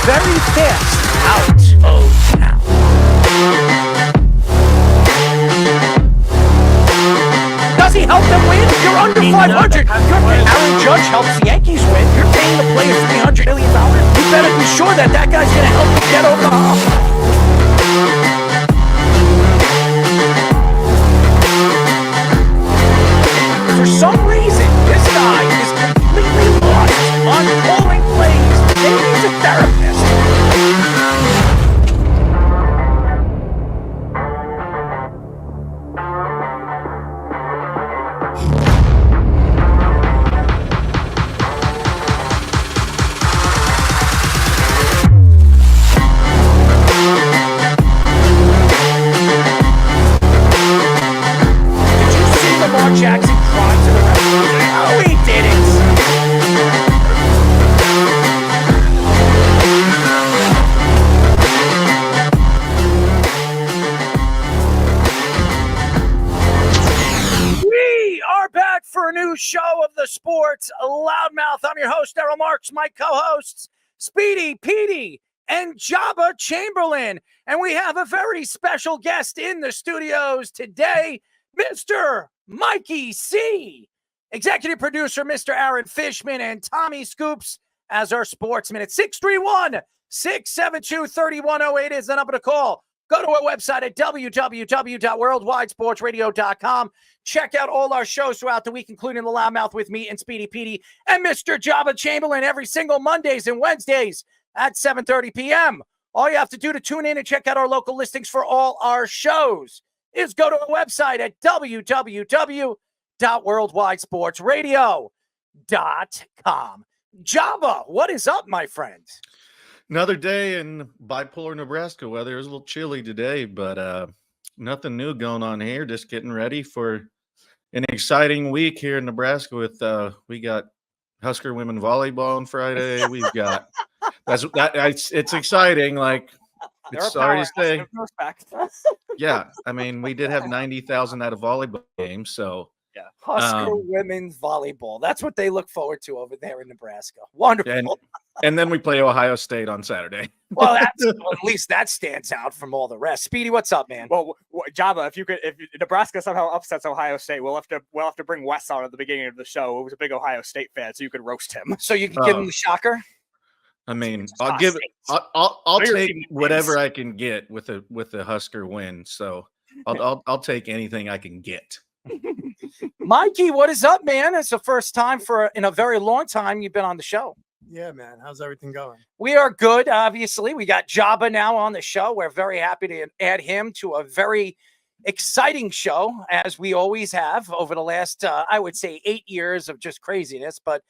very fast out of town. Does he help them win? You're under 500. Aaron Judge helps the Yankees win. You're paying the players $300 million. You better be sure that guy's going to help you get over the hump. For some reason, this guy is completely lost on calling plays. Maybe he's a therapist. Jackson cried to the referee. No, he didn't. We are back for a new show of the Sports Loudmouth. I'm your host, Daryl Marks. My co-hosts, Speedy, Petey, and Jabba Chamberlain. And we have a very special guest in the studios today, Mr. Mikey C, executive producer, Mr. Aaron Fishman, and Tommy Scoops as our sports minute. 631-672-3108 is the number to call. Go to our website at www.worldwidesportsradio.com. Check out all our shows throughout the week, including The Loudmouth with me and Speedy Petey and Mr. Jabba Chamberlain every single Mondays and Wednesdays at 7:30 p.m. All you have to do to tune in and check out our local listings for all our shows is go to our website at www.worldwidesportsradio.com. Jabba, what is up, my friend? Another day in bipolar Nebraska weather. It was a little chilly today, but nothing new going on here. Just getting ready for an exciting week here in Nebraska with we got Husker women volleyball on Friday. We've got it's exciting. Like, it's sorry to say. Yeah, I mean, we did have 90,000 at a volleyball game, so yeah. Husker women's volleyball. That's what they look forward to over there in Nebraska. Wonderful. And then we play Ohio State on Saturday. Well, at least that stands out from all the rest. Speedy, what's up, man? Well, Jabba, if Nebraska somehow upsets Ohio State, we'll have to bring Wes on at the beginning of the show. It was a big Ohio State fan, so you could roast him. So you can give him the shocker. I mean, I'll take whatever I can get with a Husker win. So I'll take anything I can get. Mikey, what is up, man? It's the first time in a very long time you've been on the show. Yeah, man. How's everything going? We are good, obviously. We got Jabba now on the show. We're very happy to add him to a very exciting show, as we always have over the last, I would say, 8 years of just craziness. But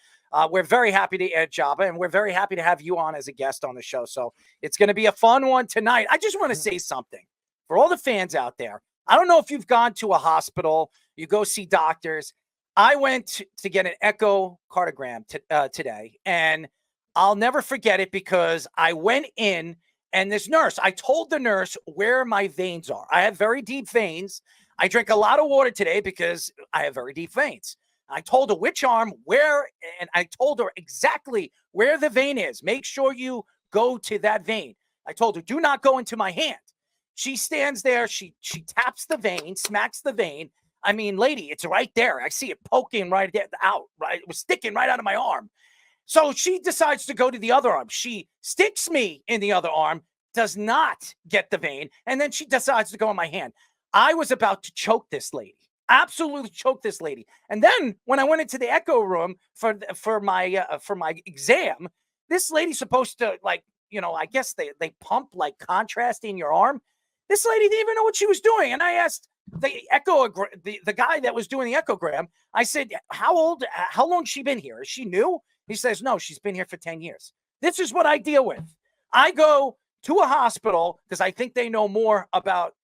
we're very happy to add Jabba, and we're very happy to have you on as a guest on the show. So it's going to be a fun one tonight. I just want to say something for all the fans out there. I don't know if you've gone to a hospital, you go see doctors. I went to get an echocardiogram today, and I'll never forget it because I went in, and this nurse, I told the nurse where my veins are. I have very deep veins. I drink a lot of water today because I have very deep veins. I told her which arm, where, and I told her exactly where the vein is. Make sure you go to that vein. I told her, do not go into my hand. She stands there. She taps the vein, smacks the vein. I mean, lady, it's right there. I see it poking right out, right? It was sticking right out of my arm. So she decides to go to the other arm. She sticks me in the other arm, does not get the vein, and then she decides to go in my hand. I was about to choke this lady. Absolutely choke this lady. And then when I went into the echo room for my exam, this lady's supposed to, like, I guess they pump like contrast in your arm. This lady didn't even know what she was doing. And I asked the guy that was doing the echogram, I said, how long she been here? Is she new? He says, no, she's been here for 10 years. This is what I deal with. I go to a hospital because I think they know more about,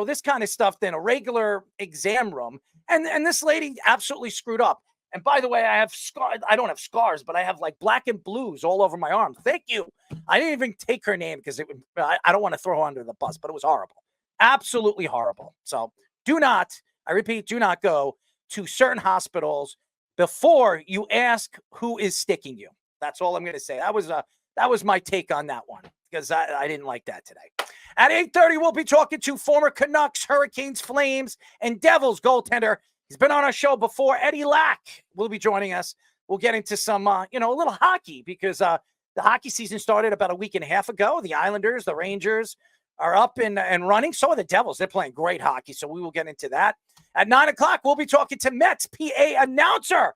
this kind of stuff than a regular exam room. And this lady absolutely screwed up. And by the way, I have scars. I don't have scars, but I have like black and blues all over my arm. Thank you. I didn't even take her name because I don't want to throw her under the bus, but it was horrible. Absolutely horrible. So I repeat, do not go to certain hospitals before you ask who is sticking you. That's all I'm going to say. That was that was my take on that one because I didn't like that today. At 8:30, we'll be talking to former Canucks, Hurricanes, Flames, and Devils goaltender. He's been on our show before. Eddie Lack will be joining us. We'll get into some, a little hockey because the hockey season started about a week and a half ago. The Islanders, the Rangers are up and running. So are the Devils. They're playing great hockey, so we will get into that. At 9 o'clock, we'll be talking to Mets PA announcer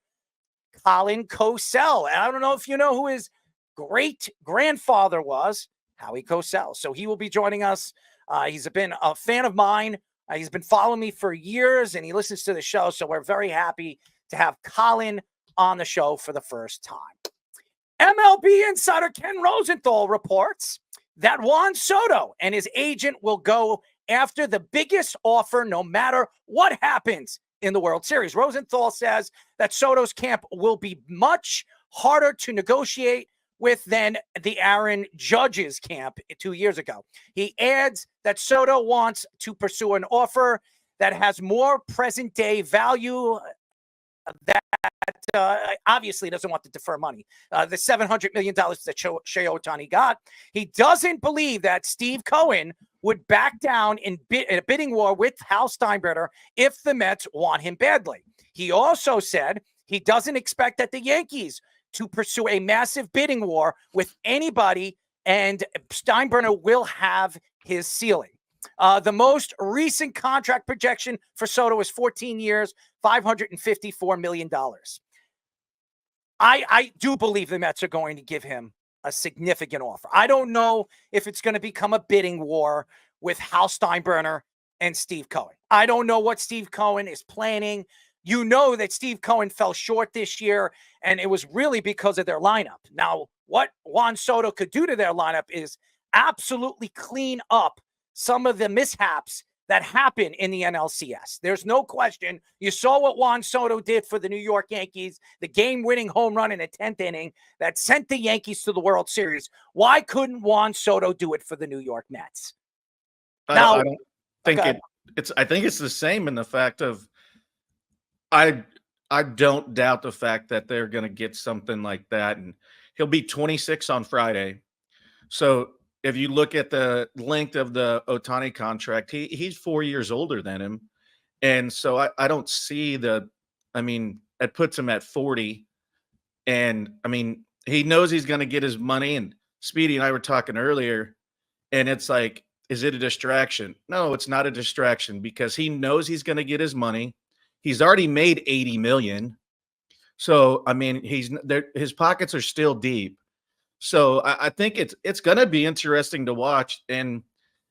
Colin Cosell. And I don't know if you know who his great-grandfather was, Howie Cosell. So he will be joining us. He's been a fan of mine. He's been following me for years, and he listens to the show. So we're very happy to have Colin on the show for the first time. MLB insider Ken Rosenthal reports that Juan Soto and his agent will go after the biggest offer no matter what happens in the World Series. Rosenthal says that Soto's camp will be much harder to negotiate with than the Aaron Judge's camp 2 years ago. He adds that Soto wants to pursue an offer that has more present-day value that obviously doesn't want to defer money. The $700 million that Shohei Ohtani got. He doesn't believe that Steve Cohen would back down in a bidding war with Hal Steinbrenner if the Mets want him badly. He also said he doesn't expect that the Yankees to pursue a massive bidding war with anybody, and Steinbrenner will have his ceiling. The most recent contract projection for Soto is 14 years, $554 million. I do believe the Mets are going to give him a significant offer. I don't know if it's going to become a bidding war with Hal Steinbrenner and Steve Cohen. I don't know what Steve Cohen is planning. You know that Steve Cohen fell short this year, and it was really because of their lineup. Now, what Juan Soto could do to their lineup is absolutely clean up some of the mishaps that happen in the NLCS. There's no question. You saw what Juan Soto did for the New York Yankees, the game-winning home run in the 10th inning that sent the Yankees to the World Series. Why couldn't Juan Soto do it for the New York Mets? I don't think it's. I think it's the same in the fact of I don't doubt the fact that they're going to get something like that, and he'll be 26 on Friday. So if you look at the length of the Ohtani contract, he's 4 years older than him. And so I don't see it puts him at 40. And he knows he's going to get his money. And Speedy and I were talking earlier, and it's like, is it a distraction? No, it's not a distraction because he knows he's going to get his money. He's already made $80 million. So, his pockets are still deep. So I think it's going to be interesting to watch. And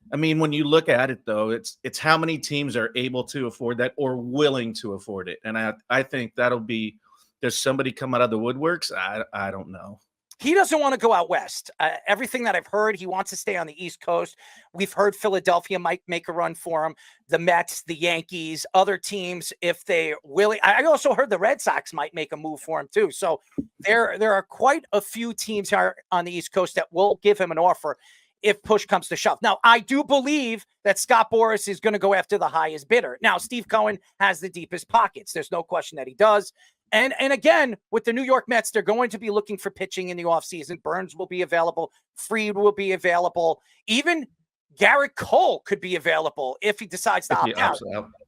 when you look at it, though, it's how many teams are able to afford that or willing to afford it. And I think that'll be, does somebody come out of the woodworks? I don't know. He doesn't want to go out west. Everything that I've heard, he wants to stay on the East Coast. We've heard Philadelphia might make a run for him. The Mets, the Yankees, other teams, if they willing. I also heard the Red Sox might make a move for him too. So there are quite a few teams here on the East Coast that will give him an offer if push comes to shove. Now, I do believe that Scott Boras is going to go after the highest bidder. Now, Steve Cohen has the deepest pockets. There's no question that he does. And again, with the New York Mets, they're going to be looking for pitching in the offseason. Burns will be available. Fried will be available. Even Garrett Cole could be available if he decides to opt out.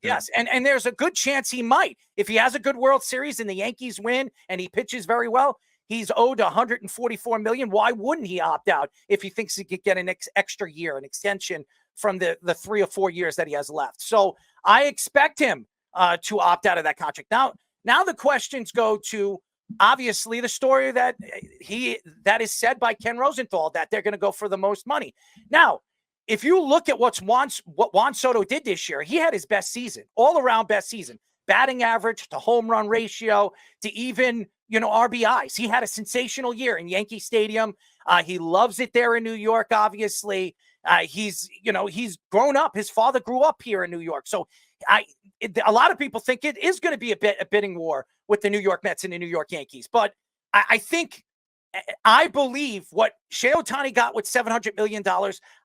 Yes, and there's a good chance he might. If he has a good World Series and the Yankees win and he pitches very well, he's owed $144 million. Why wouldn't he opt out if he thinks he could get an extra year, an extension from the 3 or 4 years that he has left? So I expect him to opt out of that contract. Now the questions go to, obviously, the story that is said by Ken Rosenthal, that they're going to go for the most money. Now, if you look at what Juan Soto did this year, he had his best season, all-around best season. Batting average to home run ratio to even, RBIs. He had a sensational year in Yankee Stadium. He loves it there in New York, obviously. He's grown up. His father grew up here in New York. So a lot of people think it is going to be a bidding war with the New York Mets and the New York Yankees. But I believe what Shohei Ohtani got with $700 million,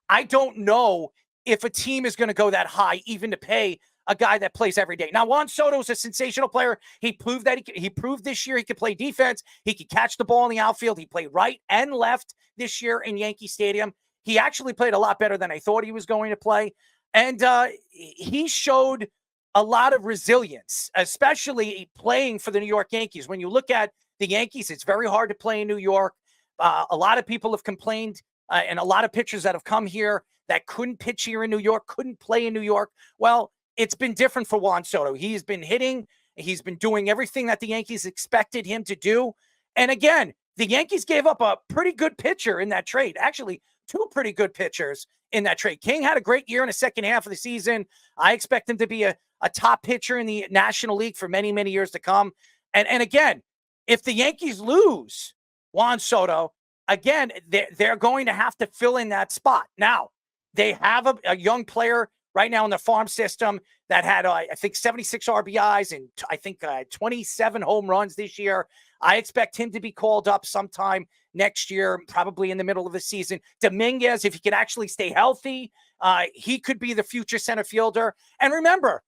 I don't know if a team is going to go that high even to pay a guy that plays every day. Now, Juan Soto is a sensational player. He proved that he proved this year he could play defense. He could catch the ball in the outfield. He played right and left this year in Yankee Stadium. He actually played a lot better than I thought he was going to play. And he showed a lot of resilience, especially playing for the New York Yankees. When you look at the Yankees, it's very hard to play in New York. A lot of people have complained, and a lot of pitchers that have come here that couldn't pitch here in New York, couldn't play in New York. Well, it's been different for Juan Soto. He's been hitting. He's been doing everything that the Yankees expected him to do. And again, the Yankees gave up a pretty good pitcher in that trade. Actually, two pretty good pitchers in that trade. King had a great year in the second half of the season. I expect him to be a top pitcher in the National League for many, many years to come. And again, if the Yankees lose Juan Soto, again, they're going to have to fill in that spot. Now, they have a young player right now in the farm system that had, I think, 76 RBIs and I think 27 home runs this year. I expect him to be called up sometime next year, probably in the middle of the season. Dominguez, if he can actually stay healthy, he could be the future center fielder. And remember,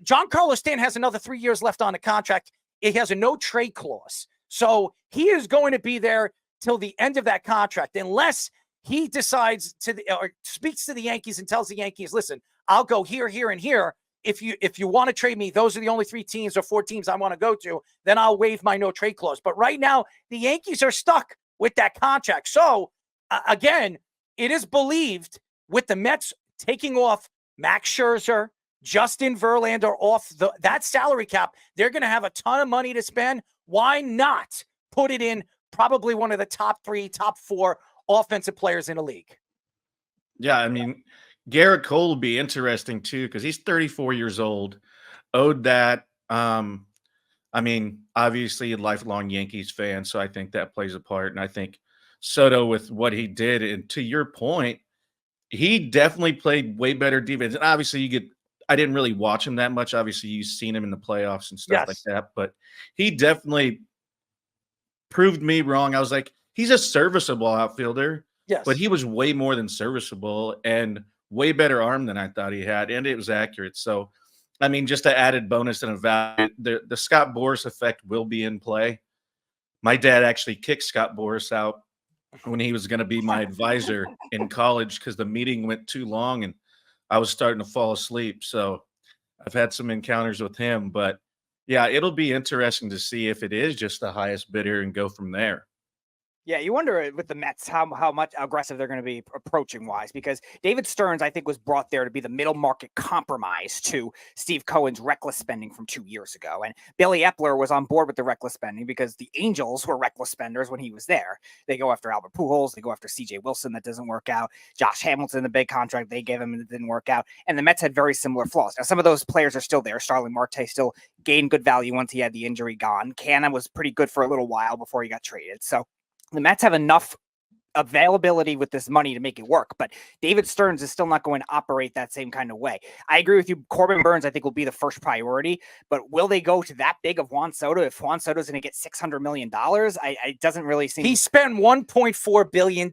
Giancarlo Stanton has another 3 years left on the contract. He has a no-trade clause. So he is going to be there till the end of that contract, unless he decides or speaks to the Yankees and tells the Yankees, listen, I'll go here, here, and here. If you want to trade me, those are the only 3 teams or 4 teams I want to go to, then I'll waive my no trade clause. But right now, the Yankees are stuck with that contract. So again, it is believed with the Mets taking off Max Scherzer, Justin Verlander off that salary cap, they're going to have a ton of money to spend. Why not put it in probably one of the top 3, top 4 offensive players in the league? Yeah, I mean, Garrett Cole will be interesting too because he's 34 years old, owed that. I mean, obviously a lifelong Yankees fan, so I think that plays a part. And I think Soto, with what he did, and to your point, he definitely played way better defense. And obviously, I didn't really watch him that much. Obviously, you've seen him in the playoffs and stuff like that, but he definitely proved me wrong. I was like, he's a serviceable outfielder, but he was way more than serviceable and way better arm than I thought he had, and it was accurate. So, I mean, just an added bonus and a value. The Scott Boras effect will be in play. My dad actually kicked Scott Boras out when he was going to be my advisor in college because the meeting went too long and I was starting to fall asleep. So I've had some encounters with him, but yeah, it'll be interesting to see if it is just the highest bidder and go from there. Yeah, you wonder with the Mets how much aggressive they're going to be approaching wise, because David Stearns, I think, was brought there to be the middle market compromise to Steve Cohen's reckless spending from 2 years ago. And Billy Epler was on board with the reckless spending because the Angels were reckless spenders when he was there. They go after Albert Pujols, they go after CJ Wilson, that doesn't work out. Josh Hamilton, the big contract they gave him, and it didn't work out. And the Mets had very similar flaws. Now, some of those players are still there. Starling Marte still gained good value once he had the injury gone. Canna was pretty good for a little while before he got traded. So the Mets have enough availability with this money to make it work, but David Stearns is still not going to operate that same kind of way. I agree with you. Corbin Burns, I think, will be the first priority, but will they go to that big of Juan Soto? If Juan Soto is going to get $600 million, it doesn't really seem. He spent $1.4 billion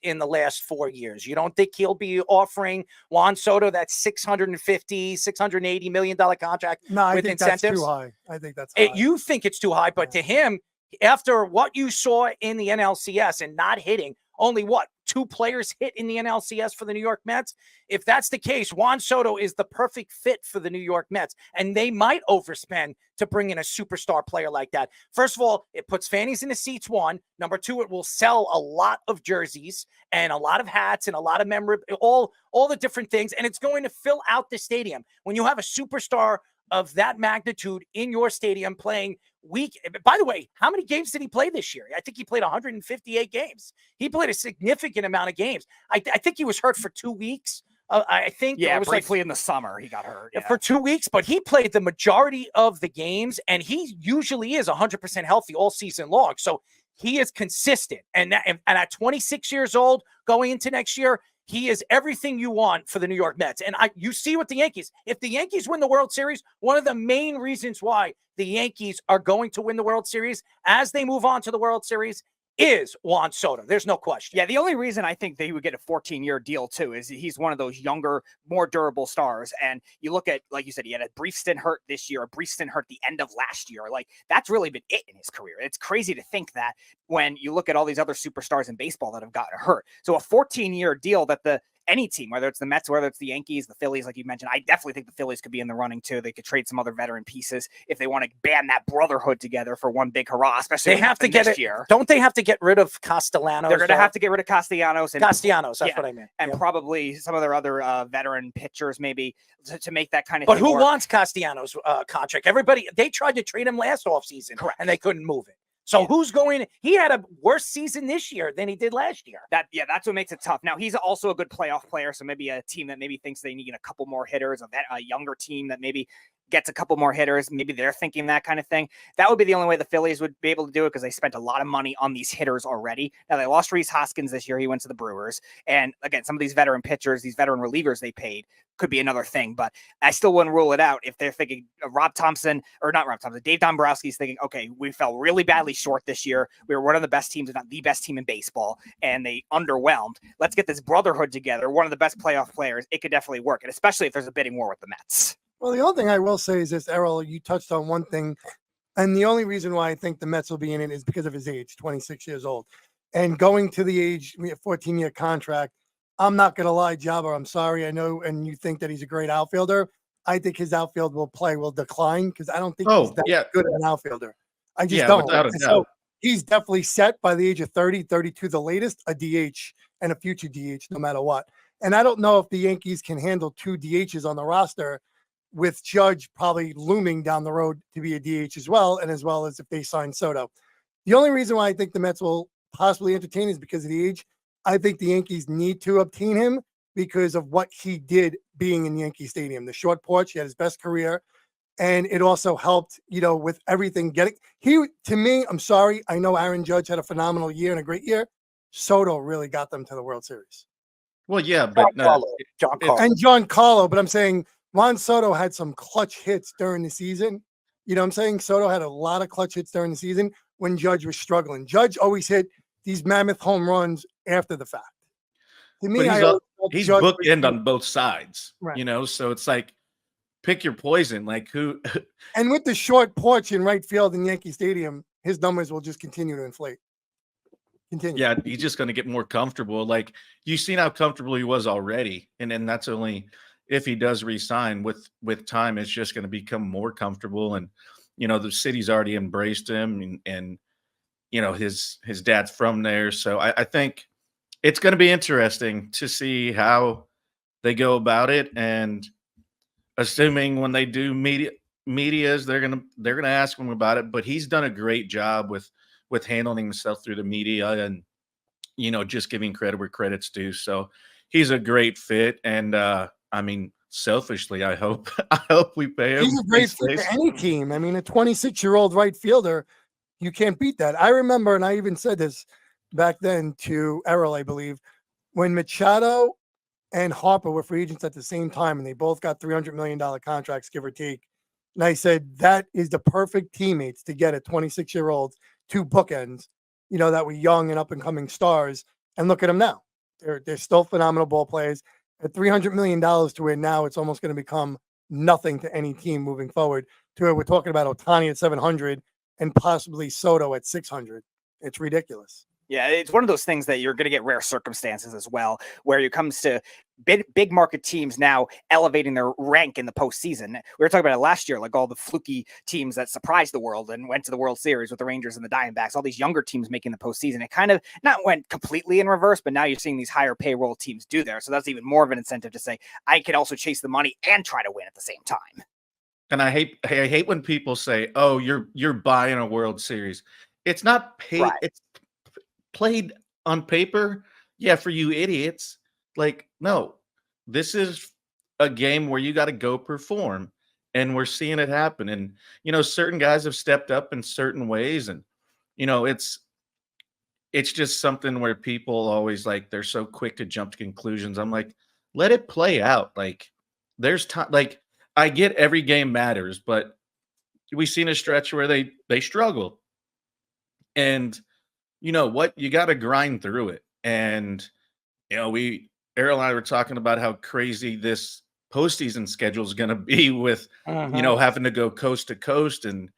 in the last 4 years. You don't think he'll be offering Juan Soto that $680 million contract No, with I think incentives? that's too high. I think that's high. You think it's too high, but to him, after what you saw in the NLCS and not hitting, only 2 players hit in the NLCS for the New York Mets? If that's the case, Juan Soto is the perfect fit for the New York Mets, and they might overspend to bring in a superstar player like that. First of all, it puts fannies in the seats, 1. Number 2, it will sell a lot of jerseys and a lot of hats and a lot of memorabilia, all the different things, and it's going to fill out the stadium. When you have a superstar of that magnitude in your stadium playing week. By the way, how many games did he play this year? I think he played 158 games. He played a significant amount of games. I think he was hurt for 2 weeks. I think it was briefly in the summer he got hurt for 2 weeks, but he played the majority of the games, and he usually is 100% healthy all season long. So he is consistent, and at 26 years old, going into next year, he is everything you want for the New York Mets. And you see with the Yankees, if the Yankees win the World Series, one of the main reasons why the Yankees are going to win the World Series as they move on to the World Series is Juan Soto. There's no question. Yeah, the only reason I think that he would get a 14-year deal too is he's one of those younger, more durable stars. And you look at, like you said, he had a brief stint hurt this year, a brief stint hurt the end of last year. Like, that's really been it in his career. It's crazy to think that when you look at all these other superstars in baseball that have gotten hurt. So a 14-year deal that any team, whether it's the Mets, whether it's the Yankees, the Phillies, like you mentioned, I definitely think the Phillies could be in the running too. They could trade some other veteran pieces if they want to band that brotherhood together for one big hurrah, especially they have to get next it. Year. Don't they have to get rid of Castellanos? They're going to have to get rid of Castellanos. Castellanos, that's what I meant. And probably some of their other veteran pitchers maybe to make that kind of But thing who work. wants Castellanos' contract? Everybody, they tried to trade him last offseason, Correct. and they couldn't move it. So who's going? He had a worse season this year than he did last year. That's what makes it tough. Now, he's also a good playoff player, so maybe a team that maybe thinks they need a couple more hitters, a younger team that maybe gets a couple more hitters, maybe they're thinking that kind of thing. That would be the only way the Phillies would be able to do it, because they spent a lot of money on these hitters already. Now, they lost Rhys Hoskins this year. He went to the Brewers. And again, some of these veteran pitchers, these veteran relievers they paid could be another thing, but I still wouldn't rule it out if they're thinking Dave Dombrowski's thinking, okay, we fell really badly short this year. We were one of the best teams, if not the best team in baseball, and they underwhelmed. Let's get this brotherhood together. One of the best playoff players. It could definitely work, and especially if there's a bidding war with the Mets. Well, the only thing I will say is this, Errol, you touched on one thing, and the only reason why I think the Mets will be in it is because of his age, 26 years old. And going to the age, 14-year contract, I'm not going to lie, Jabba, I'm sorry. I know, and you think that he's a great outfielder. I think his outfield will decline, because I don't think he's that good of an outfielder. I just don't. Without a doubt. So he's definitely set by the age of 30, 32, the latest, a DH and a future DH, no matter what. And I don't know if the Yankees can handle 2 DHs on the roster, with Judge probably looming down the road to be a DH as well, and as well as if they sign Soto. The only reason why I think the Mets will possibly entertain is because of the age. I think the Yankees need to obtain him because of what he did being in Yankee Stadium. The short porch, he had his best career, and it also helped, with everything to me, I'm sorry, I know Aaron Judge had a phenomenal year and a great year. Soto really got them to the World Series. Well, yeah, but Giancarlo, but I'm saying Juan Soto had some clutch hits during the season. You know what I'm saying? Soto had a lot of clutch hits during the season when Judge was struggling. Judge always hit these mammoth home runs after the fact. To me, he's bookend on both sides, right. So it's like, pick your poison. Like who? And with the short porch in right field in Yankee Stadium, his numbers will just continue to inflate. Continue. Yeah, he's just going to get more comfortable. Like, you've seen how comfortable he was already, and then that's only if he does resign. With time, it's just going to become more comfortable. And the city's already embraced him, and his dad's from there, so I think it's going to be interesting to see how they go about it. And assuming when they do medias, they're gonna ask him about it. But he's done a great job with handling himself through the media, and just giving credit where credit's due. So he's a great fit. And selfishly, I hope we pay him. He's a great fit for any team. A 26-year-old right fielder, you can't beat that. I remember, and I even said this back then to Errol, I believe, when Machado and Harper were free agents at the same time, and they both got $300 million contracts, give or take. And I said, that is the perfect teammates to get at 26-year-olds, 2 bookends, that were young and up-and-coming stars. And look at them now. They're still phenomenal ball players. At $300 million to where now it's almost going to become nothing to any team moving forward, to where we're talking about Ohtani at 700 and possibly Soto at 600. It's ridiculous. Yeah, it's one of those things that you're going to get rare circumstances as well, where it comes to big market teams now elevating their rank in the postseason. We were talking about it last year, like all the fluky teams that surprised the world and went to the World Series with the Rangers and the Diamondbacks, all these younger teams making the postseason. It kind of not went completely in reverse, but now you're seeing these higher payroll teams do there. So that's even more of an incentive to say, I can also chase the money and try to win at the same time. And I hate when people say, "Oh, you're buying a World Series." It's not paid. Right. It's played on paper. Yeah, for you idiots. Like, no, this is a game where you got to go perform, and we're seeing it happen. And certain guys have stepped up in certain ways, and it's just something where people always they're so quick to jump to conclusions. I'm like, let it play out. Like, there's time. Like, I get every game matters, but we've seen a stretch where they struggle. And, you know what? You got to grind through it. And, Errol and I were talking about how crazy this postseason schedule is going to be with, having to go coast to coast. And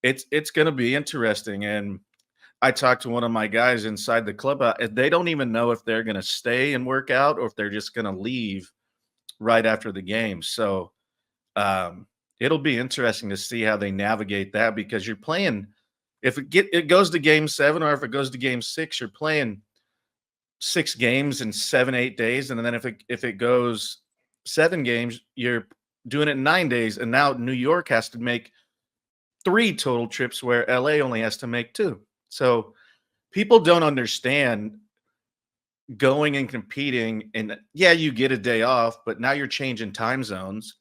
it's going to be interesting. And I talked to one of my guys inside the club. They don't even know if they're going to stay and work out or if they're just going to leave right after the game. So it'll be interesting to see how they navigate that, because you're playing, if it goes to game 7 or if it goes to game 6, you're playing 6 games in 7-8 days. And then if it goes 7 games, you're doing it in 9 days. And now New York has to make 3 total trips where LA only has to make 2. So people don't understand going and competing, and you get a day off, but now you're changing time zones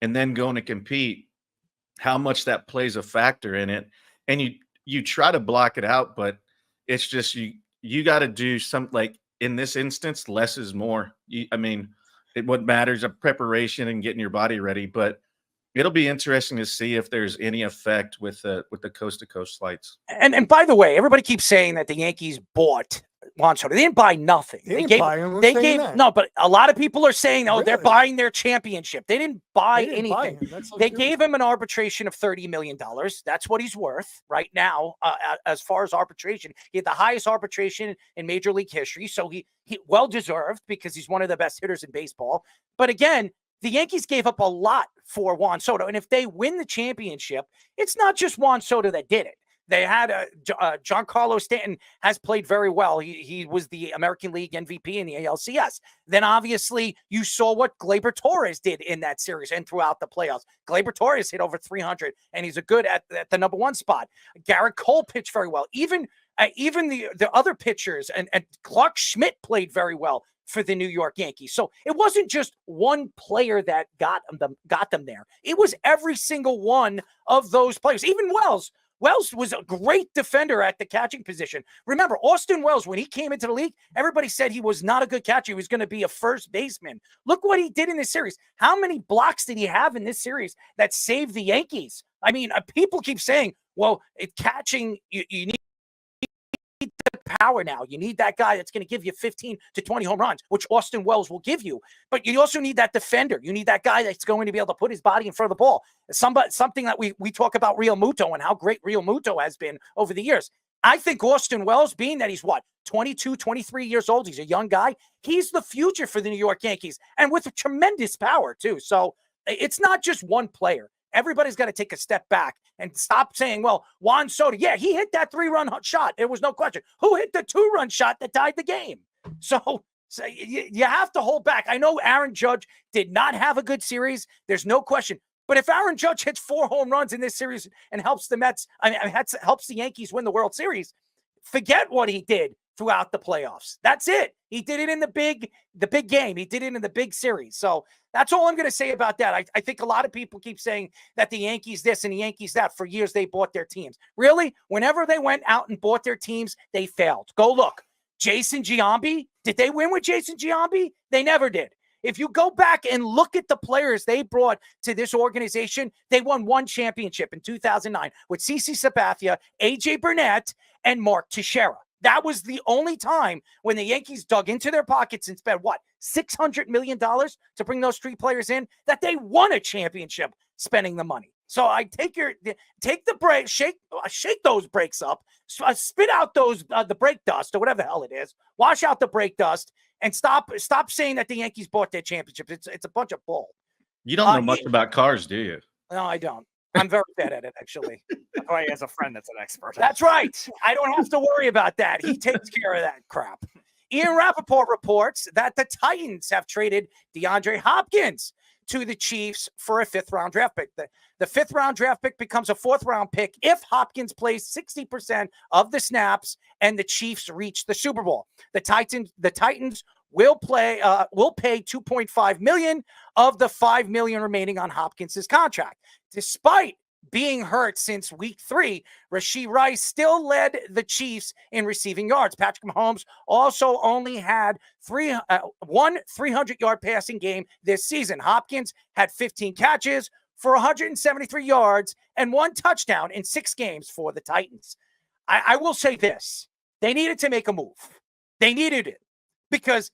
and then going to compete, how much that plays a factor in it. And you try to block it out, but it's just, you got to do something. Like in this instance, less is more. What matters is preparation and getting your body ready, but it'll be interesting to see if there's any effect with the coast to coast flights. And by the way, everybody keeps saying that the Yankees bought Juan Soto. They didn't buy nothing. They gave no, but a lot of people are saying, Really? they're buying their championship. They didn't buy They didn't buy anything. him. That's so They curious. gave him an arbitration of $30 million. That's what he's worth right now. As far as arbitration, he had the highest arbitration in Major League history. So he well deserved, because he's one of the best hitters in baseball. But again, the Yankees gave up a lot for Juan Soto. And if they win the championship, it's not just Juan Soto that did it. They had Giancarlo Stanton has played very well. He was the American League MVP in the ALCS. Then obviously you saw what Gleyber Torres did in that series and throughout the playoffs. Gleyber Torres hit over 300, and he's a good at the number 1 spot. Garrett Cole pitched very well. Even the other pitchers and Clark Schmidt played very well for the New York Yankees. So it wasn't just one player that got them there. It was every single one of those players. Even Wells was a great defender at the catching position. Remember, Austin Wells, when he came into the league, everybody said he was not a good catcher. He was going to be a first baseman. Look what he did in this series. How many blocks did he have in this series that saved the Yankees? People keep saying, well, catching, you need the power now. You need that guy that's going to give you 15 to 20 home runs, which Austin Wells will give you. But you also need that defender. You need that guy that's going to be able to put his body in front of the ball. Something that we talk about Real Muto and how great Real Muto has been over the years. I think Austin Wells, being that he's 22, 23 years old, he's a young guy. He's the future for the New York Yankees, and with tremendous power too. So it's not just one player. Everybody's got to take a step back and stop saying, well, Juan Soto, he hit that 3-run shot. There was no question. Who hit the 2-run shot that tied the game? So you have to hold back. I know Aaron Judge did not have a good series. There's no question. But if Aaron Judge hits 4 home runs in this series and helps the Mets, helps the Yankees win the World Series, forget what he did throughout the playoffs. That's it. He did it in the big game. He did it in the big series. So that's all I'm going to say about that. I think a lot of people keep saying that the Yankees this and the Yankees that. For years, they bought their teams. Really? Whenever they went out and bought their teams, they failed. Go look. Jason Giambi, did they win with Jason Giambi? They never did. If you go back and look at the players they brought to this organization, they won 1 championship in 2009 with CeCe Sabathia, AJ Burnett, and Mark Teixeira. That was the only time when the Yankees dug into their pockets and spent, $600 million to bring those 3 players in, that they won a championship spending the money. So I take the break, shake those breaks up, spit out the brake dust or whatever the hell it is, wash out the brake dust, and stop saying that the Yankees bought their championship. It's a bunch of bull. You don't know much about cars, do you? No, I don't. I'm very bad at it, actually. Oh, he has a friend that's an expert. That's right. I don't have to worry about that. He takes care of that crap. Ian Rappaport reports that the Titans have traded DeAndre Hopkins to the Chiefs for a 5th-round draft pick. The 5th-round draft pick becomes a 4th-round pick if Hopkins plays 60% of the snaps and the Chiefs reach the Super Bowl. The Titans will pay $2.5 million of the $5 million remaining on Hopkins' contract. Despite being hurt since week 3, Rashee Rice still led the Chiefs in receiving yards. Patrick Mahomes also only had one 300-yard passing game this season. Hopkins had 15 catches for 173 yards and 1 touchdown in 6 games for the Titans. I will say this. They needed to make a move. They needed it because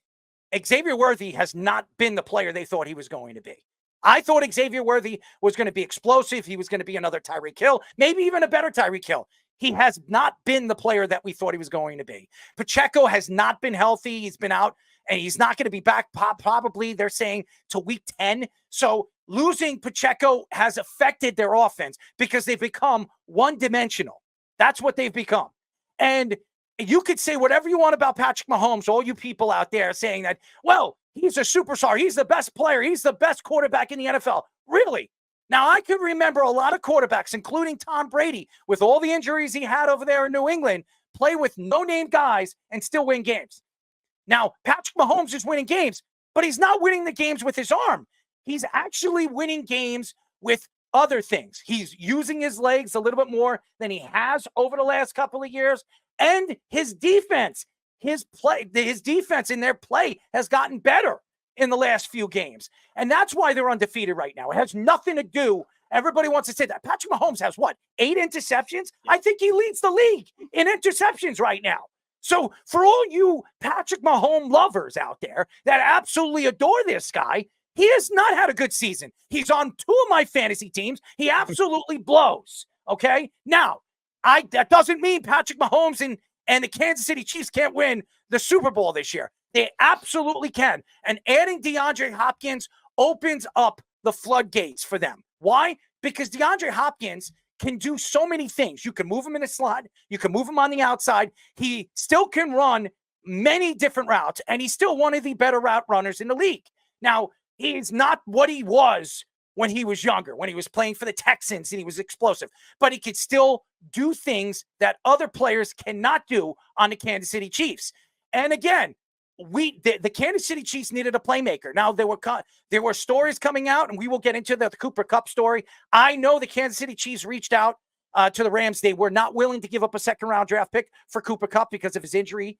Xavier Worthy has not been the player they thought he was going to be. I thought Xavier Worthy was going to be explosive. He was going to be another Tyreek Hill, maybe even a better Tyreek Hill. He has not been the player that we thought he was going to be. Pacheco has not been healthy. He's been out, and he's not going to be back probably, they're saying, to week 10. So losing Pacheco has affected their offense because they've become one-dimensional. That's what they've become. And you could say whatever you want about Patrick Mahomes, all you people out there saying that, well, he's a superstar. He's the best player. He's the best quarterback in the NFL. Really? Now, I could remember a lot of quarterbacks, including Tom Brady, with all the injuries he had over there in New England, play with no-name guys and still win games. Now, Patrick Mahomes is winning games, but he's not winning the games with his arm. He's actually winning games with other things. He's using his legs a little bit more than he has over the last couple of years. And his defense, his defense in their play has gotten better in the last few games. And that's why they're undefeated right now. It has nothing to do. Everybody wants to say that. Patrick Mahomes has what? 8 interceptions? I think he leads the league in interceptions right now. So for all you Patrick Mahomes lovers out there that absolutely adore this guy, he has not had a good season. He's on 2 of my fantasy teams. He absolutely blows. Okay? Now, that doesn't mean Patrick Mahomes and the Kansas City Chiefs can't win the Super Bowl this year. They absolutely can. And adding DeAndre Hopkins opens up the floodgates for them. Why? Because DeAndre Hopkins can do so many things. You can move him in a slot. You can move him on the outside. He still can run many different routes, and he's still one of the better route runners in the league. Now, he's not what he was when he was younger, when he was playing for the Texans and he was explosive. But he could still do things that other players cannot do on the Kansas City Chiefs. And again, the Kansas City Chiefs needed a playmaker. Now, there were stories coming out, and we will get into the Cooper Kupp story. I know the Kansas City Chiefs reached out to the Rams. They were not willing to give up a second-round draft pick for Cooper Kupp because of his injury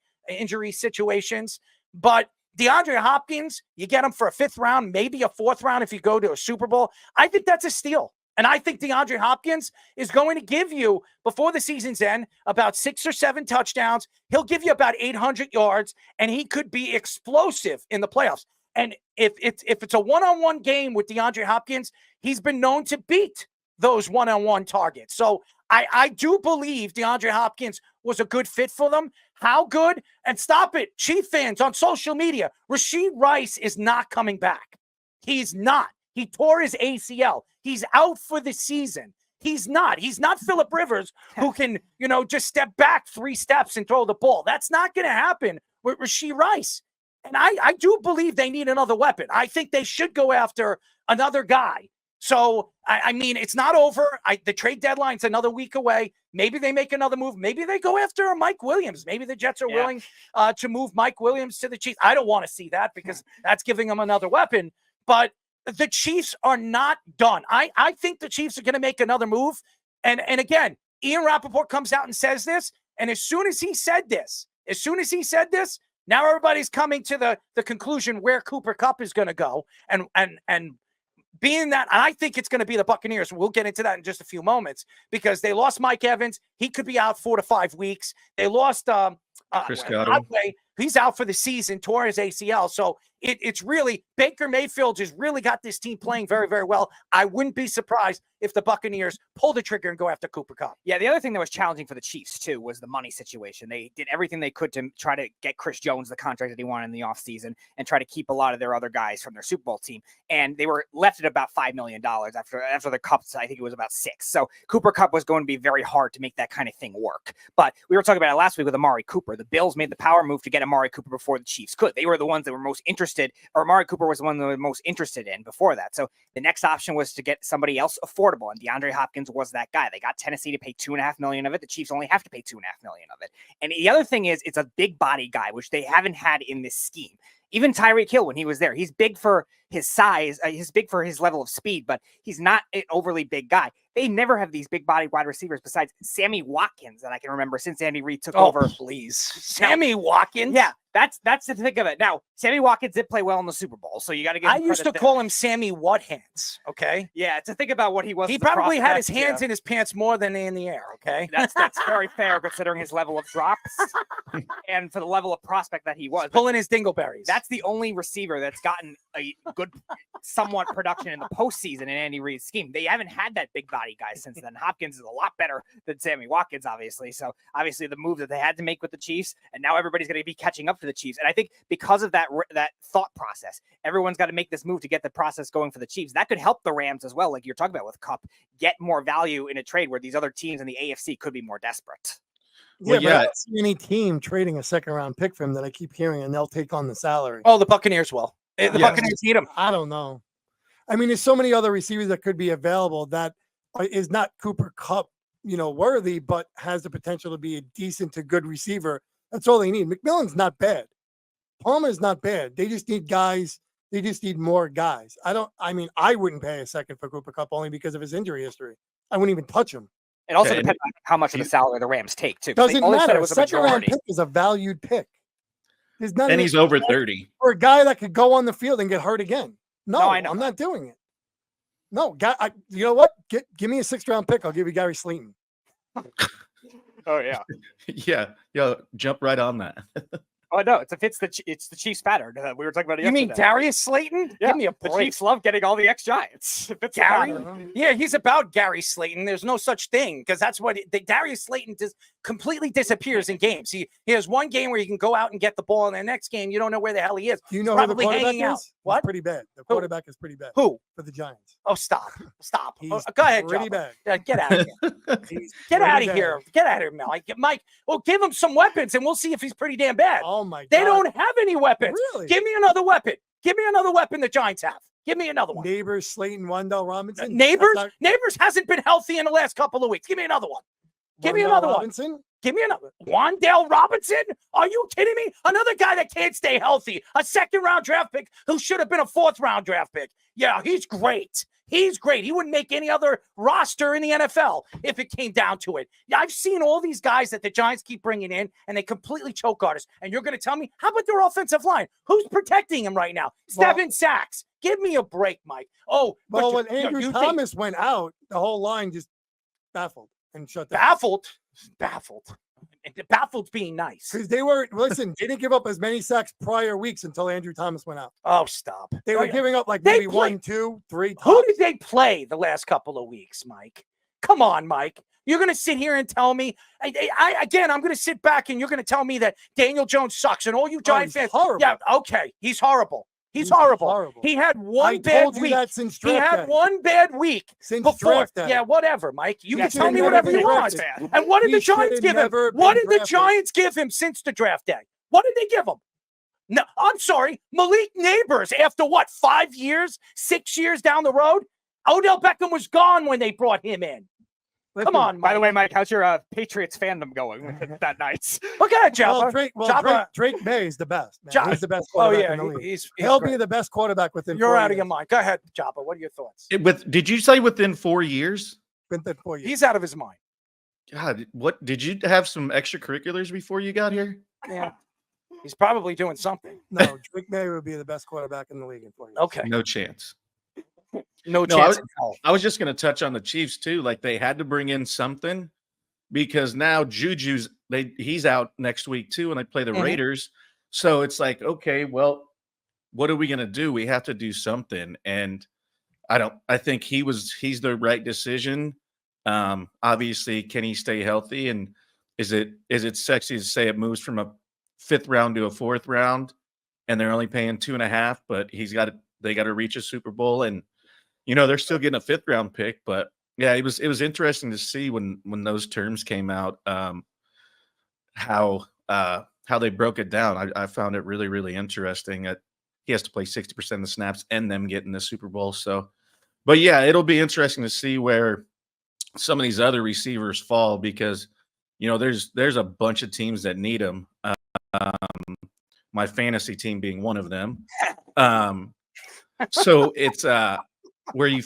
situations. But DeAndre Hopkins, you get him for a 5th round, maybe a 4th round if you go to a Super Bowl. I think that's a steal. And I think DeAndre Hopkins is going to give you, before the season's end, about 6 or 7 touchdowns. He'll give you about 800 yards, and he could be explosive in the playoffs. And if it's a one-on-one game with DeAndre Hopkins, he's been known to beat those one-on-one targets. So I do believe DeAndre Hopkins was a good fit for them. How good? And stop it, Chief fans on social media. Rashee Rice is not coming back. He's not. He tore his ACL. He's out for the season. He's not Phillip Rivers, who can, just step back 3 steps and throw the ball. That's not going to happen with Rashee Rice. And I do believe they need another weapon. I think they should go after another guy. So, I mean, it's not over. The trade deadline's another week away. Maybe they make another move. Maybe they go after Mike Williams. Maybe the Jets are willing to move Mike Williams to the Chiefs. I don't want to see that because that's giving them another weapon. But the Chiefs are not done. I think the Chiefs are going to make another move. And again, Ian Rappaport comes out and says this. And as soon as he said this, now everybody's coming to the conclusion where Cooper Kupp is going to go. And being that, I think it's going to be the Buccaneers. We'll get into that in just a few moments because they lost Mike Evans. He could be out 4 to 5 weeks. They lost Chris Godwin. He's out for the season, tore his ACL. So it's really, Baker Mayfield has really got this team playing very, very well. I wouldn't be surprised if the Buccaneers pull the trigger and go after Cooper Kupp. Yeah, the other thing that was challenging for the Chiefs, too, was the money situation. They did everything they could to try to get Chris Jones the contract that he wanted in the offseason and try to keep a lot of their other guys from their Super Bowl team. And they were left at about $5 million after the Cup's, I think it was about 6. So Cooper Kupp was going to be very hard to make that kind of thing work. But we were talking about it last week with Amari Cooper. The Bills made the power move to get Amari Cooper before the Chiefs could. They were the ones that were most interested, or Amari Cooper was the one that was most interested in before that. So the next option was to get somebody else affordable, and DeAndre Hopkins was that guy. They got Tennessee to pay $2.5 million of it. The Chiefs only have to pay $2.5 million of it. And the other thing is, it's a big body guy, which they haven't had in this scheme. Even Tyreek Hill, when he was there, he's big for his size, he's big for his level of speed, but he's not an overly big guy. They never have these big body wide receivers besides Sammy Watkins that I can remember since Andy Reid took over. Please. Sammy Watkins? Yeah, That's the think of it. Now, Sammy Watkins did play well in the Super Bowl, so you got to give. I used to call him Sammy What Hands. Okay. Yeah, to think about what he was. He probably had his hands in his pants more than in the air. Okay. That's very fair considering his level of drops and for the level of prospect that he was. Pulling his dingleberries. That's the only receiver that's gotten a good, somewhat production in the postseason in Andy Reid's scheme. They haven't had that big body guy since then. Hopkins is a lot better than Sammy Watkins, obviously. So obviously the move that they had to make with the Chiefs, and now everybody's going to be catching up to the Chiefs. And I think because of that thought process, everyone's got to make this move to get the process going for the Chiefs. That could help the Rams as well, like you're talking about with Kupp, get more value in a trade where these other teams in the AFC could be more desperate. Yeah, but I don't see any team trading a second-round pick for him that I keep hearing, and they'll take on the salary. Oh, the Buccaneers will. The Buccaneers need him. I don't know. I mean, there's so many other receivers that could be available that is not Cooper Kupp, worthy, but has the potential to be a decent to good receiver. That's all they need. McMillan's not bad. Palmer's not bad. They just need guys. They just need more guys. I wouldn't pay a second for Cooper Kupp only because of his injury history. I wouldn't even touch him. It also depends on how much of the salary the Rams take, too. Doesn't matter. A second-round pick is a valued pick. There's nothing. And he's over 30. For a guy that could go on the field and get hurt again. No, I know. I'm not doing it. No, you know what? Give me a 6th-round pick. I'll give you Gary Slayton. Oh, yeah. Yeah, jump right on that. Oh no! It's the Chiefs pattern. We were talking about it. You yesterday. mean Darius Slayton? Yeah, Give me a the break. Chiefs love getting all the ex-Giants. Gary? Yeah, he's about Gary Slayton. There's no such thing because that's what Darius Slayton completely disappears in games. He has one game where you can go out and get the ball, and the next game you don't know where the hell he is. Do you know who the Probably quarterback hanging out. is? What? He's pretty bad. The quarterback is pretty bad. Who? For the Giants. Oh, stop. He's Go ahead, pretty Jabba. bad. Get out of here. Get out of here. Get out of here, Mike. Well, give him some weapons, and we'll see if he's pretty damn bad. Oh, my God. They don't have any weapons. Really? Give me another weapon. Give me another weapon the Giants have. Give me another one. Neighbors, Slayton, Wandell Robinson. Neighbors hasn't been healthy in the last couple of weeks. Give me another one. Give me another Robinson? one. Give me another. Wandell Robinson? Are you kidding me? Another guy that can't stay healthy. A 2nd-round draft pick who should have been a 4th-round draft pick. Yeah, he's great. He's great. He wouldn't make any other roster in the NFL if it came down to it. Yeah, I've seen all these guys that the Giants keep bringing in, and they completely choke artists. And you're going to tell me, how about their offensive line? Who's protecting him right now? Steven Sachs. Give me a break, Mike. Oh, well, when Andrew Thomas went out, the whole line just baffled and shut down. Baffled. Baffled being nice. Because they didn't give up as many sacks prior weeks until Andrew Thomas went out. Oh, stop. They were giving up maybe 1, 2, 3 tops. Who did they play the last couple of weeks, Mike? Come on, Mike. You're going to sit here and tell me, I'm going to sit back and you're going to tell me that Daniel Jones sucks and all you Giant fans. Horrible. Yeah, okay. He's horrible. He's horrible. He had one bad week. He had one bad week before. Yeah, whatever, Mike. You can tell me whatever you want. And what did the Giants give him? What did the Giants give him since the draft day? What did they give him? No, I'm sorry. Malik Neighbors, after 5 years, 6 years down the road? Odell Beckham was gone when they brought him in. Come on, Mike. By the way, Mike, how's your Patriots fandom going that night? Okay, Jabba. Drake May is the best. Man. He's the best quarterback in the league. He'll be the best quarterback within 4 years. You're out of your mind. Go ahead, Jabba. What are your thoughts? Did you say within 4 years? Within 4 years. He's out of his mind. God, what did you have some extracurriculars before you got here? Yeah. He's probably doing something. No, Drake May would be the best quarterback in the league in 4 years. Okay. No chance. No chance. I was just going to touch on the Chiefs too. Like they had to bring in something because now he's out next week too, and they play the Raiders. So it's like, okay, well, what are we going to do? We have to do something. And I think he's the right decision. Obviously, can he stay healthy? And is it sexy to say it moves from a 5th round to a 4th round and they're only paying 2.5, but they got to reach a Super Bowl and they're still getting a 5th round pick, but yeah, it was interesting to see when those terms came out, how they broke it down. I found it really, really interesting that he has to play 60% of the snaps and them getting the Super Bowl. So, but yeah, it'll be interesting to see where some of these other receivers fall because, there's a bunch of teams that need them. My fantasy team being one of them. So it's where you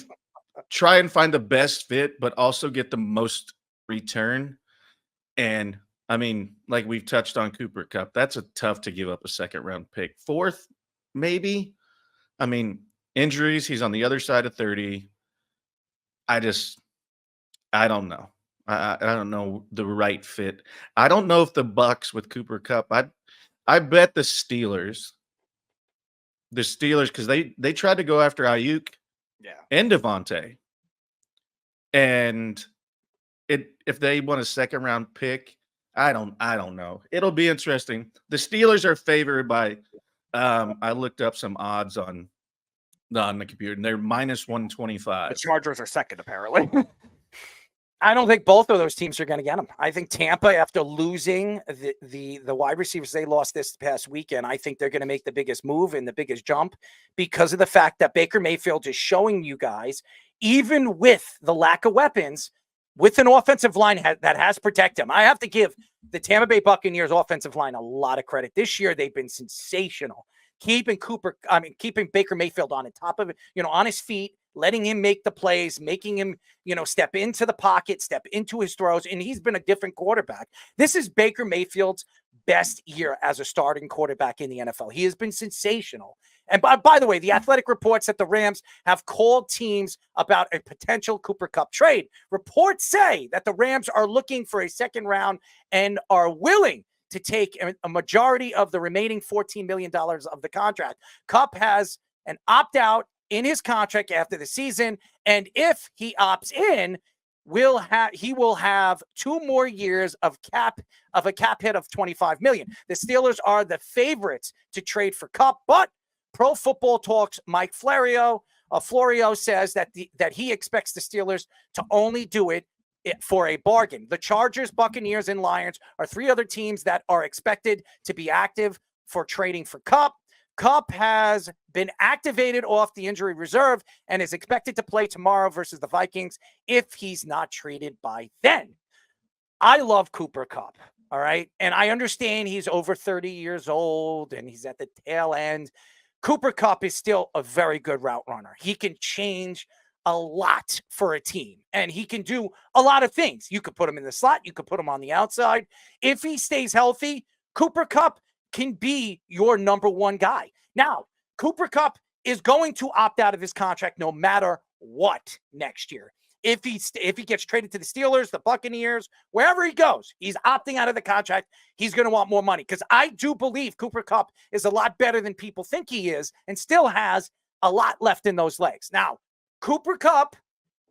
try and find the best fit, but also get the most return. And I mean, like we've touched on Cooper Cup. That's a tough to give up a second round pick. Fourth, maybe. I mean, injuries. He's on the other side of 30. I don't know. I don't know the right fit. I don't know if the Bucks with Cooper Cup. I bet the Steelers. The Steelers, because they tried to go after Ayuk and Devontae. And if they want a second round pick, I don't know. It'll be interesting. The Steelers are favored by I looked up some odds on the computer, and they're minus The 125. Chargers are second, apparently. I don't think both of those teams are going to get him. I think Tampa, after losing the wide receivers they lost this past weekend, I think they're going to make the biggest move and the biggest jump because of the fact that Baker Mayfield is showing you guys, even with the lack of weapons, with an offensive line that has protected him. I have to give the Tampa Bay Buccaneers offensive line a lot of credit. This year, they've been sensational. Keeping Baker Mayfield on the top of it, on his feet, letting him make the plays, making him, step into the pocket, step into his throws, and he's been a different quarterback. This is Baker Mayfield's best year as a starting quarterback in the NFL. He has been sensational. And by the way, the Athletic reports that the Rams have called teams about a potential Cooper Cup trade. Reports say that the Rams are looking for a second round and are willing to take a majority of the remaining $14 million of the contract. Cup has an opt-out in his contract after the season, and if he opts in, he will have 2 more years of a cap hit of $25 million. The Steelers are the favorites to trade for Cup, but Pro Football Talks Mike Florio says that he expects the Steelers to only do it for a bargain. The Chargers, Buccaneers, and Lions are 3 other teams that are expected to be active for trading for Cup. Cup has been activated off the injury reserve and is expected to play tomorrow versus the Vikings if he's not traded by then. I love Cooper Cup, all right? And I understand he's over 30 years old and he's at the tail end. Cooper Cup is still a very good route runner. He can change a lot for a team, and he can do a lot of things. You could put him in the slot. You could put him on the outside. If he stays healthy, Cooper Cup can be your number 1 guy. Now, Cooper Cup is going to opt out of his contract no matter what next year. If he gets traded to the Steelers, the Buccaneers, wherever he goes, he's opting out of the contract. He's going to want more money because I do believe Cooper Cup is a lot better than people think he is and still has a lot left in those legs. Now, Cooper Cup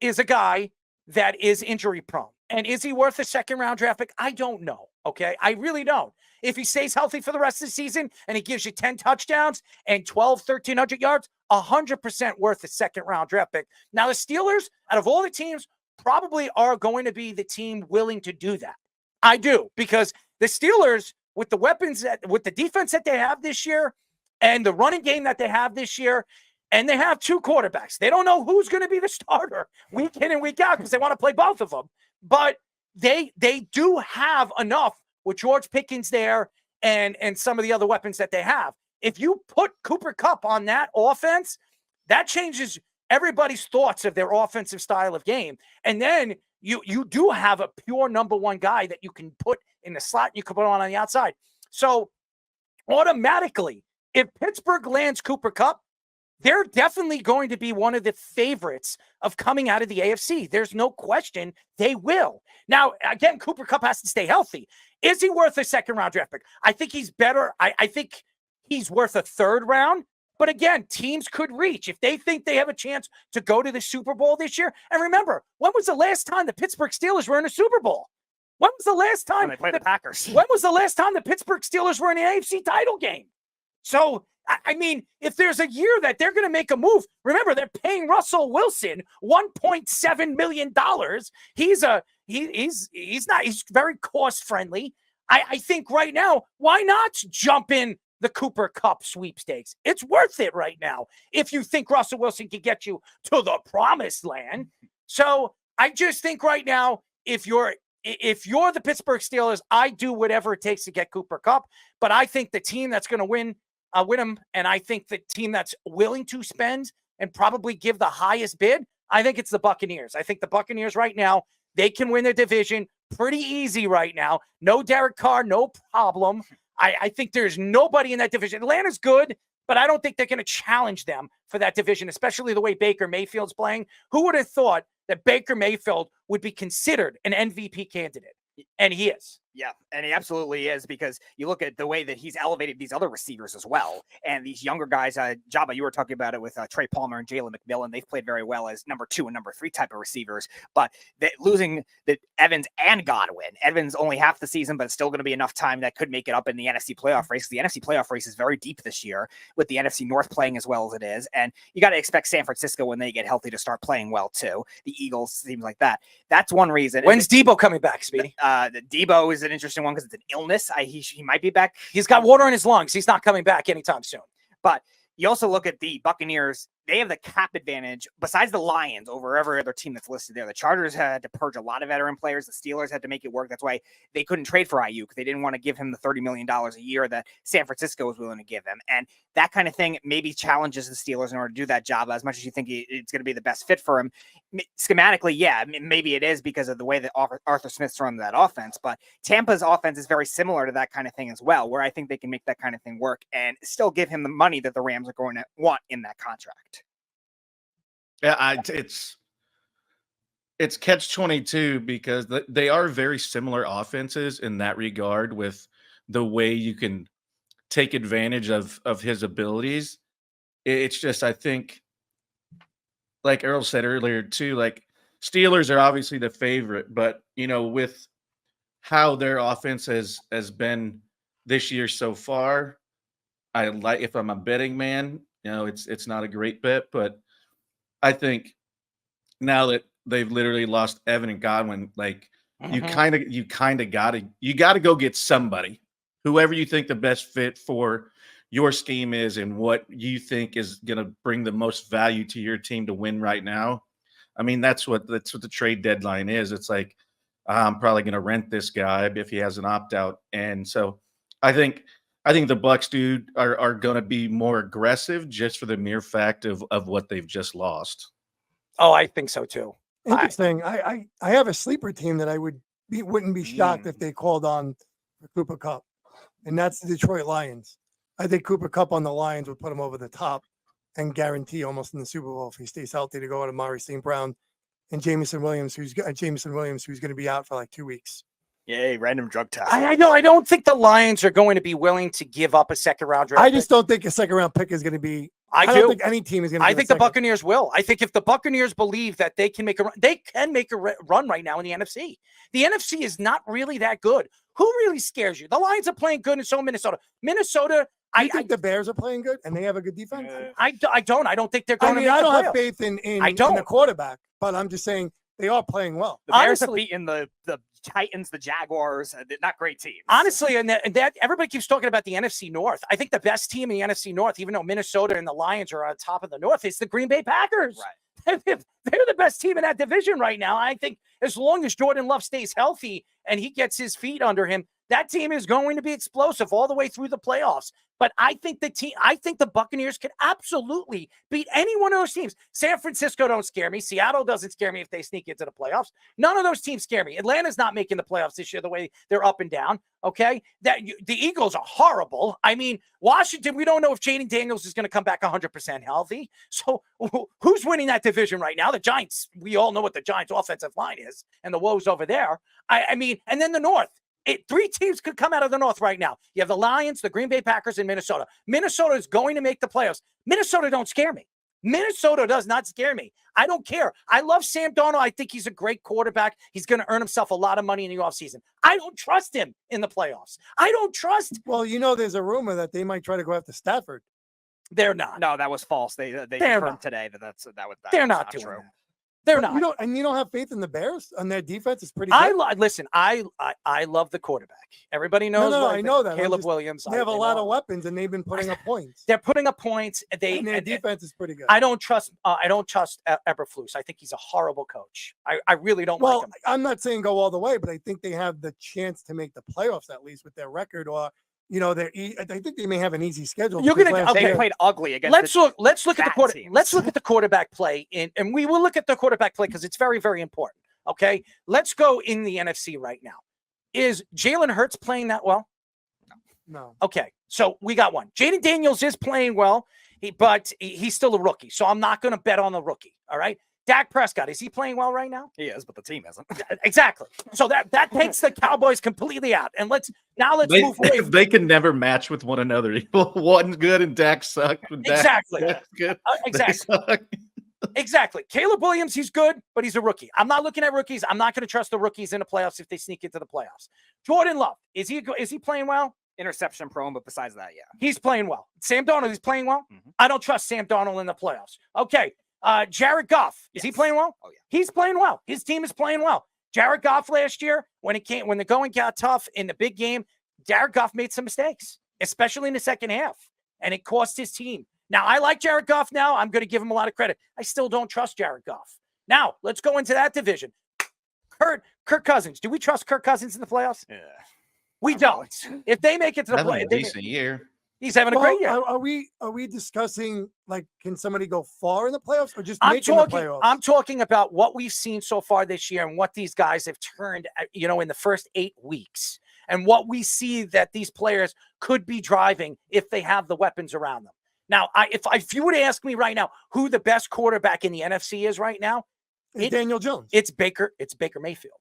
is a guy that is injury prone. And is he worth a second round draft pick? I don't know. Okay. I really don't. If he stays healthy for the rest of the season and he gives you 10 touchdowns and 1,300 yards, 100% worth a second round draft pick. Now, the Steelers, out of all the teams, probably are going to be the team willing to do that. I do, because the Steelers, with the weapons, with the defense that they have this year and the running game that they have this year, and they have 2 quarterbacks. They don't know who's going to be the starter week in and week out because they want to play both of them. But they do have enough with George Pickens there and some of the other weapons that they have. If you put Cooper Cup on that offense, that changes everybody's thoughts of their offensive style of game. And then you do have a pure number 1 guy that you can put in the slot. You can put on the outside. So automatically, if Pittsburgh lands Cooper Cup, they're definitely going to be one of the favorites of coming out of the AFC. There's no question they will. Now, again, Cooper Cup has to stay healthy. Is he worth a second round draft pick? I think he's better. I think he's worth a 3rd round. But again, teams could reach if they think they have a chance to go to the Super Bowl this year. And remember, when was the last time the Pittsburgh Steelers were in a Super Bowl? When was the last time they played the Packers? When was the last time the Pittsburgh Steelers were in an AFC title game? So, I mean, if there's a year that they're going to make a move, remember, they're paying Russell Wilson $1.7 million. He's very cost friendly. I think right now, why not jump in the Cooper Cup sweepstakes? It's worth it right now if you think Russell Wilson can get you to the promised land. So I just think right now, if you're the Pittsburgh Steelers, I do whatever it takes to get Cooper Cup. But I think the team that's going to win him, and I think the team that's willing to spend and probably give the highest bid, I think it's the Buccaneers. I think the Buccaneers right now, They can win their division pretty easy right now. No Derek Carr, no problem. I think there's nobody in that division. Atlanta's good, but I don't think they're going to challenge them for that division, especially the way Baker Mayfield's playing. Who would have thought that Baker Mayfield would be considered an MVP candidate? And he is. Yeah, and he absolutely is, because you look at the way that he's elevated these other receivers as well. And these younger guys, Jabba, you were talking about it with Trey Palmer and Jalen McMillan. They've played very well as number 2 and number 3 type of receivers. But losing the Evans and Godwin, Evans only half the season, but it's still going to be enough time that could make it up in the NFC playoff race. The NFC playoff race is very deep this year, with the NFC North playing as well as it is. And you got to expect San Francisco, when they get healthy, to start playing well too. The Eagles seems like that. That's one reason. When's Debo coming back, Speedy? The Debo is an interesting one because it's an illness. He might be back. He's got water in his lungs. He's not coming back anytime soon. But you also look at the Buccaneers. They have the cap advantage, besides the Lions, over every other team that's listed there. The Chargers had to purge a lot of veteran players. The Steelers had to make it work. That's why they couldn't trade for Ayuk. They didn't want to give him the $30 million a year that San Francisco was willing to give him. And that kind of thing maybe challenges the Steelers in order to do that job, as much as you think it's going to be the best fit for him. Schematically, yeah, maybe it is because of the way that Arthur Smith's run that offense. But Tampa's offense is very similar to that kind of thing as well, where I think they can make that kind of thing work and still give him the money that the Rams are going to want in that contract. Yeah, it's catch-22 because they are very similar offenses in that regard, with the way you can take advantage of his abilities. It's just, I think, like Earl said earlier too, like Steelers are obviously the favorite, but with how their offense has been this year so far, if I'm a betting man, it's not a great bet, but I think now that they've literally lost Evan and Godwin, like you kind of gotta go get somebody, whoever you think the best fit for your scheme is and what you think is going to bring the most value to your team to win right now. I mean, that's what the trade deadline is. It's like, I'm probably going to rent this guy if he has an opt out. And so I think the Bucs, dude, are going to be more aggressive just for the mere fact of what they've just lost. Oh, I think so too. Interesting. I have a sleeper team that wouldn't be shocked if they called on Cooper Kupp, and that's the Detroit Lions. I think Cooper Kupp on the Lions would put him over the top and guarantee almost in the Super Bowl if he stays healthy to go out of Amari St. Brown and Jameson Williams, who's going to be out for like 2 weeks. Yay, random drug test. I know. I don't think the Lions are going to be willing to give up a second-round draft. I just don't think a second-round pick is going to be. I don't think any team is going to. I think the Buccaneers will. I think if the Buccaneers believe that they can make a run, they can make a run right now in the NFC. The NFC is not really that good. Who really scares you? The Lions are playing good, and so Minnesota. I think the Bears are playing good, and they have a good defense. I don't. I don't think they're going to. I don't have faith in the quarterback, but I'm just saying they are playing well. The Bears have beaten the Titans, the Jaguars, not great teams. Honestly, and that everybody keeps talking about the NFC North. I think the best team in the NFC North, even though Minnesota and the Lions are on top of the North, is the Green Bay Packers. Right. They're the best team in that division right now. I think as long as Jordan Love stays healthy and he gets his feet under him, that team is going to be explosive all the way through the playoffs. But I think the Buccaneers could absolutely beat any one of those teams. San Francisco don't scare me. Seattle doesn't scare me if they sneak into the playoffs. None of those teams scare me. Atlanta's not making the playoffs this year the way they're up and down. Okay, the Eagles are horrible. I mean, Washington, we don't know if Jaden Daniels is going to come back 100% healthy. So who's winning that division right now? The Giants. We all know what the Giants' offensive line is and the woes over there. I mean, and then the North. 3 teams could come out of the North right now. You have the Lions, the Green Bay Packers, and Minnesota. Minnesota is going to make the playoffs. Minnesota don't scare me. Minnesota does not scare me. I don't care. I love Sam Darnold. I think he's a great quarterback. He's going to earn himself a lot of money in the offseason. I don't trust him in the playoffs. I don't trust. Well, there's a rumor that they might try to go after Stafford. They're not. No, that was false. They confirmed today that was they're not doing true. That. They're not. You don't have faith in the Bears on their defense. It's pretty good. Listen, I love the quarterback. Everybody knows. No, I know that. Caleb Williams. They have a lot of weapons, and they've been putting up points. They're putting up points. And their defense is pretty good. I don't trust Eberflus. I think he's a horrible coach. I really don't like him. I'm not saying go all the way, but I think they have the chance to make the playoffs at least with their record, or I think they may have an easy schedule. They played ugly against. Let's look at the quarterback play, and we will look at the quarterback play because it's very, very important. Okay, let's go in the NFC right now. Is Jalen Hurts playing that well? No. Okay, so we got one. Jaden Daniels is playing well, but he's still a rookie, so I'm not going to bet on the rookie. All right, Dak Prescott, is he playing well right now? He is, but the team isn't. Exactly. So that takes the Cowboys completely out. And let's move away. They can never match with one another. One's good and Dak sucked. Exactly. Dak's good. Exactly. Exactly. Caleb Williams, he's good, but he's a rookie. I'm not looking at rookies. I'm not going to trust the rookies in the playoffs if they sneak into the playoffs. Jordan Love, is he playing well? Interception prone, but besides that, yeah. He's playing well. Sam Darnold, he's playing well. Mm-hmm. I don't trust Sam Darnold in the playoffs. Okay. Jared Goff, is he playing well? Oh, yeah. He's playing well. His team is playing well. Jared Goff last year, when the going got tough in the big game, Jared Goff made some mistakes, especially in the second half, and it cost his team. Now, I like Jared Goff now. I'm going to give him a lot of credit. I still don't trust Jared Goff. Now, let's go into that division. Kirk Cousins. Do we trust Kirk Cousins in the playoffs? Yeah. We don't. If they make it to the Having playoffs, a decent year. he's having a great year. Are we discussing, like, can somebody go far in the playoffs or just making the playoffs? I'm talking about what we've seen so far this year and what these guys have turned, in the first 8 weeks, and what we see that these players could be driving if they have the weapons around them. Now, if you were to ask me right now who the best quarterback in the NFC is right now, It's Daniel Jones. It's Baker Mayfield.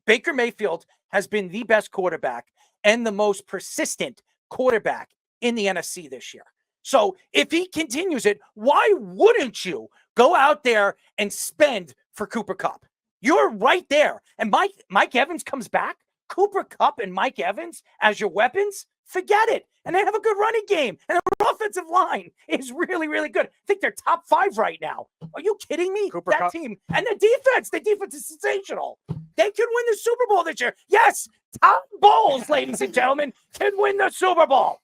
Baker Mayfield has been the best quarterback and the most persistent quarterback in the NFC this year. So if he continues it, why wouldn't you go out there and spend for Cooper Kupp? You're right there. And Mike Evans comes back. Cooper Kupp and Mike Evans as your weapons, forget it. And they have a good running game. And their offensive line is really, really good. I think they're top 5 right now. Are you kidding me? Cooper that Kupp. team. And the defense is sensational. They could win the Super Bowl this year. Yes, Tom Bowles, ladies and gentlemen, can win the Super Bowl.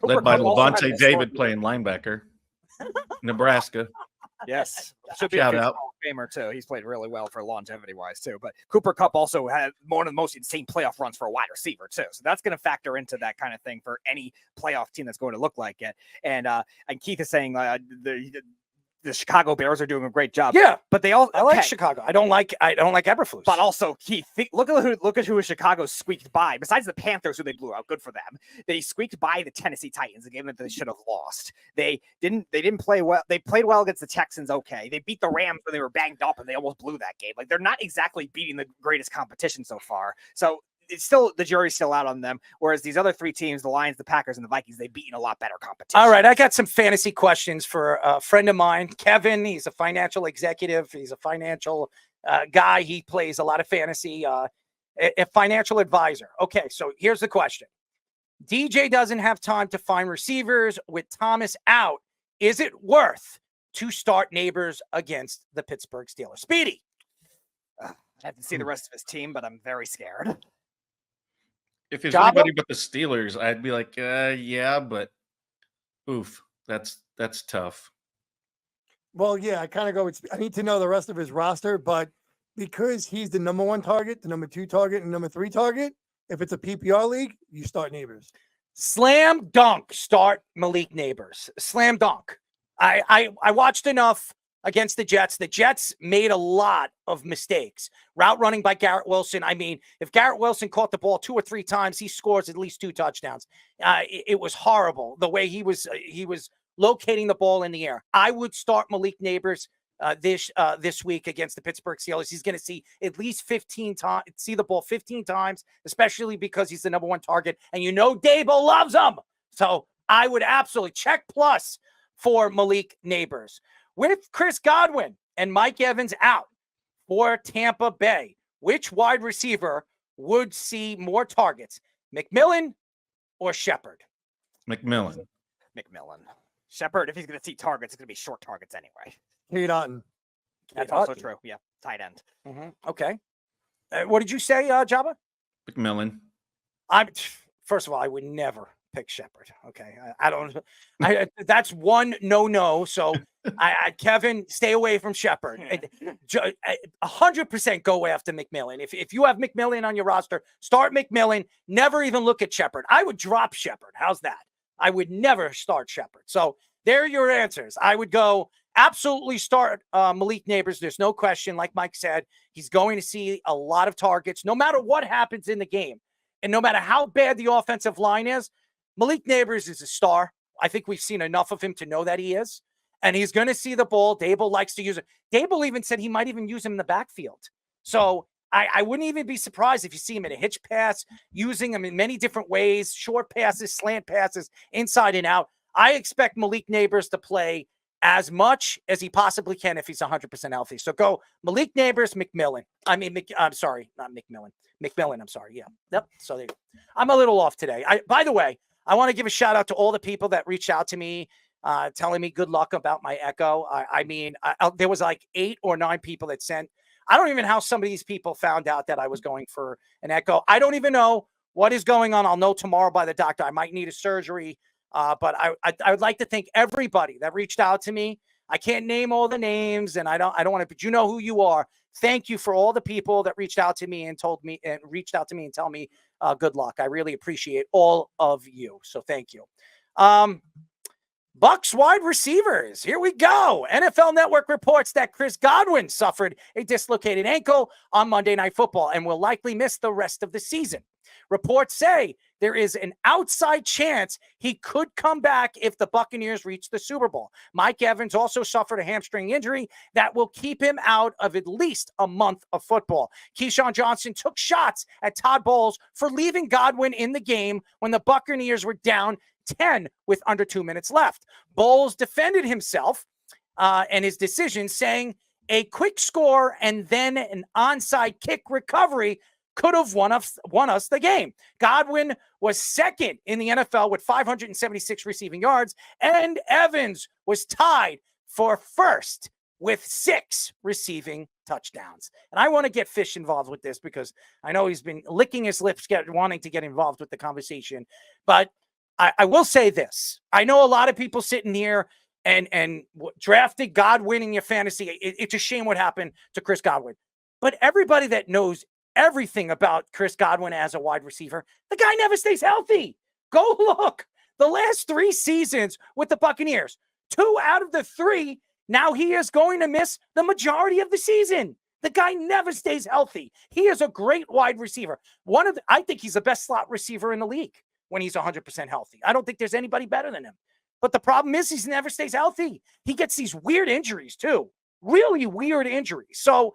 Led by Kupp also had Levante a David short- playing linebacker. Nebraska. Yes. Should be Shout a out. Hall of Famer, too. He's played really well for longevity-wise, too. But Cooper Kupp also had one of the most insane playoff runs for a wide receiver, too. So that's going to factor into that kind of thing for any playoff team that's going to look like it. And Keith is saying the Chicago Bears are doing a great job. Yeah, But they all I like Chicago. I don't like Eberflus. But also, Keith, look at who Chicago squeaked by. Besides the Panthers, who they blew out, good for them. They squeaked by the Tennessee Titans, a game that they should have lost. They didn't play well. They played well against the Texans. Okay, they beat the Rams when they were banged up, and they almost blew that game. Like, they're not exactly beating the greatest competition so far. So it's still, the jury's still out on them. Whereas these other 3 teams, the Lions, the Packers, and the Vikings, they've beaten a lot better competition. All right, I got some fantasy questions for a friend of mine, Kevin. He's a financial executive. He's a financial guy. He plays a lot of fantasy, a financial advisor. Okay, so here's the question. DJ doesn't have time to find receivers with Thomas out. Is it worth to start Neighbors against the Pittsburgh Steelers? Speedy. I have to see the rest of his team, but I'm very scared. If it's Jabba? anybody but the Steelers, I'd be like, yeah, but oof, that's tough. Well, yeah, I kind of go with, I need to know the rest of his roster, but because he's the number 1 target, the number 2 target, and number 3 target, if it's a PPR league, you start Neighbors. Slam dunk, start Malik Neighbors. Slam dunk. I watched enough against the Jets. The Jets made a lot of mistakes. Route running by Garrett Wilson. I mean, if Garrett Wilson caught the ball 2 or 3 times, he scores at least 2 touchdowns. It was horrible the way he was locating the ball in the air. I would start Malik Neighbors this week against the Pittsburgh Steelers. He's going to see at least 15 times, see the ball 15 times, especially because he's the number 1 target. And Dable loves him. So I would absolutely check plus for Malik Neighbors. With Chris Godwin and Mike Evans out for Tampa Bay, which wide receiver would see more targets, McMillan or Shepard? McMillan. Shepard, if he's going to see targets, it's going to be short targets anyway. Kate Otten. That's also true. Yeah, tight end. Okay. What did you say, Jabba? McMillan. First of all, I would never pick Shepard. Okay. I don't. That's one no. So Kevin, stay away from Shepard. 100% go after McMillan. If you have McMillan on your roster, start McMillan. Never even look at Shepard. I would drop Shepard. How's that? I would never start Shepard. So there are your answers. I would go absolutely start Malik Neighbors. There's no question. Like Mike said, he's going to see a lot of targets no matter what happens in the game. And no matter how bad the offensive line is, Malik Neighbors is a star. I think we've seen enough of him to know that he is. And he's going to see the ball. Dable likes to use it. Dable even said he might even use him in the backfield. So I wouldn't even be surprised if you see him in a hitch pass, using him in many different ways, short passes, slant passes, inside and out. I expect Malik Neighbors to play as much as he possibly can if he's 100% healthy. So go Malik Neighbors, McMillan. I'm sorry, not McMillan. McMillan, I'm sorry. Yeah. Yep. So there you go. I'm a little off today. By the way, I want to give a shout out to all the people that reached out to me, telling me good luck about my echo. There was like 8 or 9 people that sent. I don't even know how some of these people found out that I was going for an echo. I don't even know what is going on. I'll know tomorrow by the doctor. I might need a surgery. But I would like to thank everybody that reached out to me. I can't name all the names, and I don't want to, but you know who you are. Thank you for all the people that reached out to me and tell me good luck. I really appreciate all of you. So thank you. Bucs wide receivers. Here we go. NFL Network reports that Chris Godwin suffered a dislocated ankle on Monday Night Football and will likely miss the rest of the season. Reports say there is an outside chance he could come back if the Buccaneers reach the Super Bowl. Mike Evans also suffered a hamstring injury that will keep him out of at least a month of football. Keyshawn Johnson took shots at Todd Bowles for leaving Godwin in the game when the Buccaneers were down 10 with under 2 minutes left. Bowles defended himself and his decision, saying a quick score and then an onside kick recovery could have won us the game. Godwin was second in the NFL with 576 receiving yards, and Evans was tied for first with 6 receiving touchdowns. And I want to get Fish involved with this because I know he's been licking his lips, wanting to get involved with the conversation. But I will say this. I know a lot of people sitting here and drafted Godwin in your fantasy. It's a shame what happened to Chris Godwin. But everybody that knows everything about Chris Godwin as a wide receiver, the guy never stays healthy. Go look. The last 3 seasons with the Buccaneers, 2 out of the 3, now he is going to miss the majority of the season. The guy never stays healthy. He is a great wide receiver. I think he's the best slot receiver in the league when he's 100% healthy. I don't think there's anybody better than him. But the problem is he never stays healthy. He gets these weird injuries too. Really weird injuries. So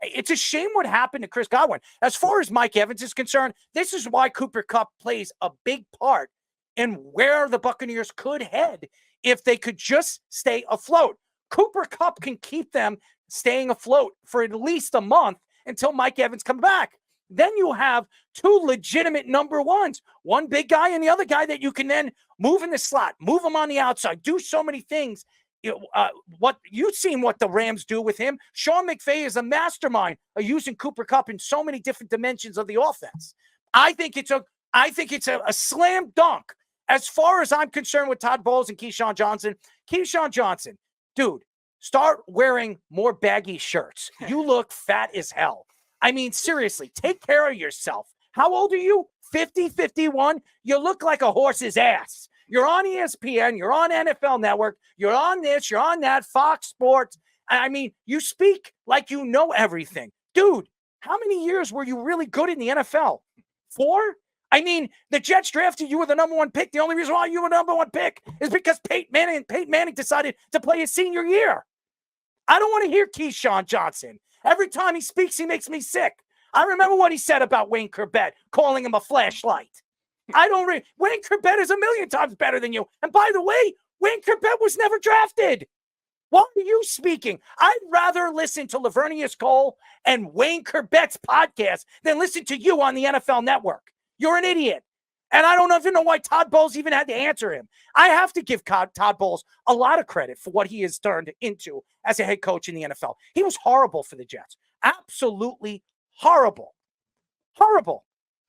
it's a shame what happened to Chris Godwin. As far as Mike Evans is concerned, this is why Cooper Kupp plays a big part in where the Buccaneers could head if they could just stay afloat. Cooper Kupp can keep them staying afloat for at least a month until Mike Evans comes back. Then you have 2 legitimate number ones, one big guy and the other guy that you can then move in the slot, move him on the outside, do so many things. What you've seen what the Rams do with him. Sean McVay is a mastermind of using Cooper Kupp in so many different dimensions of the offense. I think it's a slam dunk as far as I'm concerned with Todd Bowles and Keyshawn Johnson. Keyshawn Johnson, dude, start wearing more baggy shirts. You look fat as hell. I mean, seriously, take care of yourself. How old are you? 50, 51? You look like a horse's ass. You're on ESPN. You're on NFL Network. You're on this. You're on that. Fox Sports. I mean, you speak like you know everything. Dude, how many years were you really good in the NFL? 4? I mean, the Jets drafted you with the number 1 pick. The only reason why you were the number 1 pick is because Peyton Manning decided to play his senior year. I don't want to hear Keyshawn Johnson. Every time he speaks, he makes me sick. I remember what he said about Wayne Corbett, calling him a flashlight. Wayne Corbett is a million times better than you. And by the way, Wayne Corbett was never drafted. Why are you speaking? I'd rather listen to Lavernius Cole and Wayne Corbett's podcast than listen to you on the NFL Network. You're an idiot. And I don't even know why Todd Bowles even had to answer him. I have to give Todd Bowles a lot of credit for what he has turned into as a head coach in the NFL. He was horrible for the Jets. Absolutely horrible. Horrible.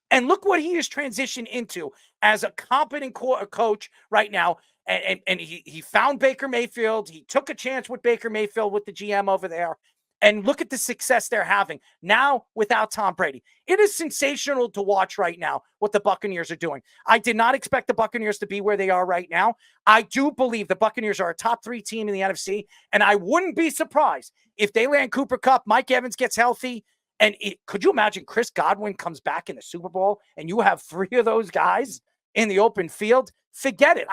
And look what he has transitioned into as a competent coach right now. And he found Baker Mayfield. He took a chance with Baker Mayfield with the GM over there. And look at the success they're having now without Tom Brady. It is sensational to watch right now what the Buccaneers are doing. I did not expect the Buccaneers to be where they are right now. I do believe the Buccaneers are a top 3 team in the NFC, and I wouldn't be surprised if they land Cooper Kupp, Mike Evans gets healthy, and could you imagine Chris Godwin comes back in the Super Bowl and you have 3 of those guys in the open field? Forget it.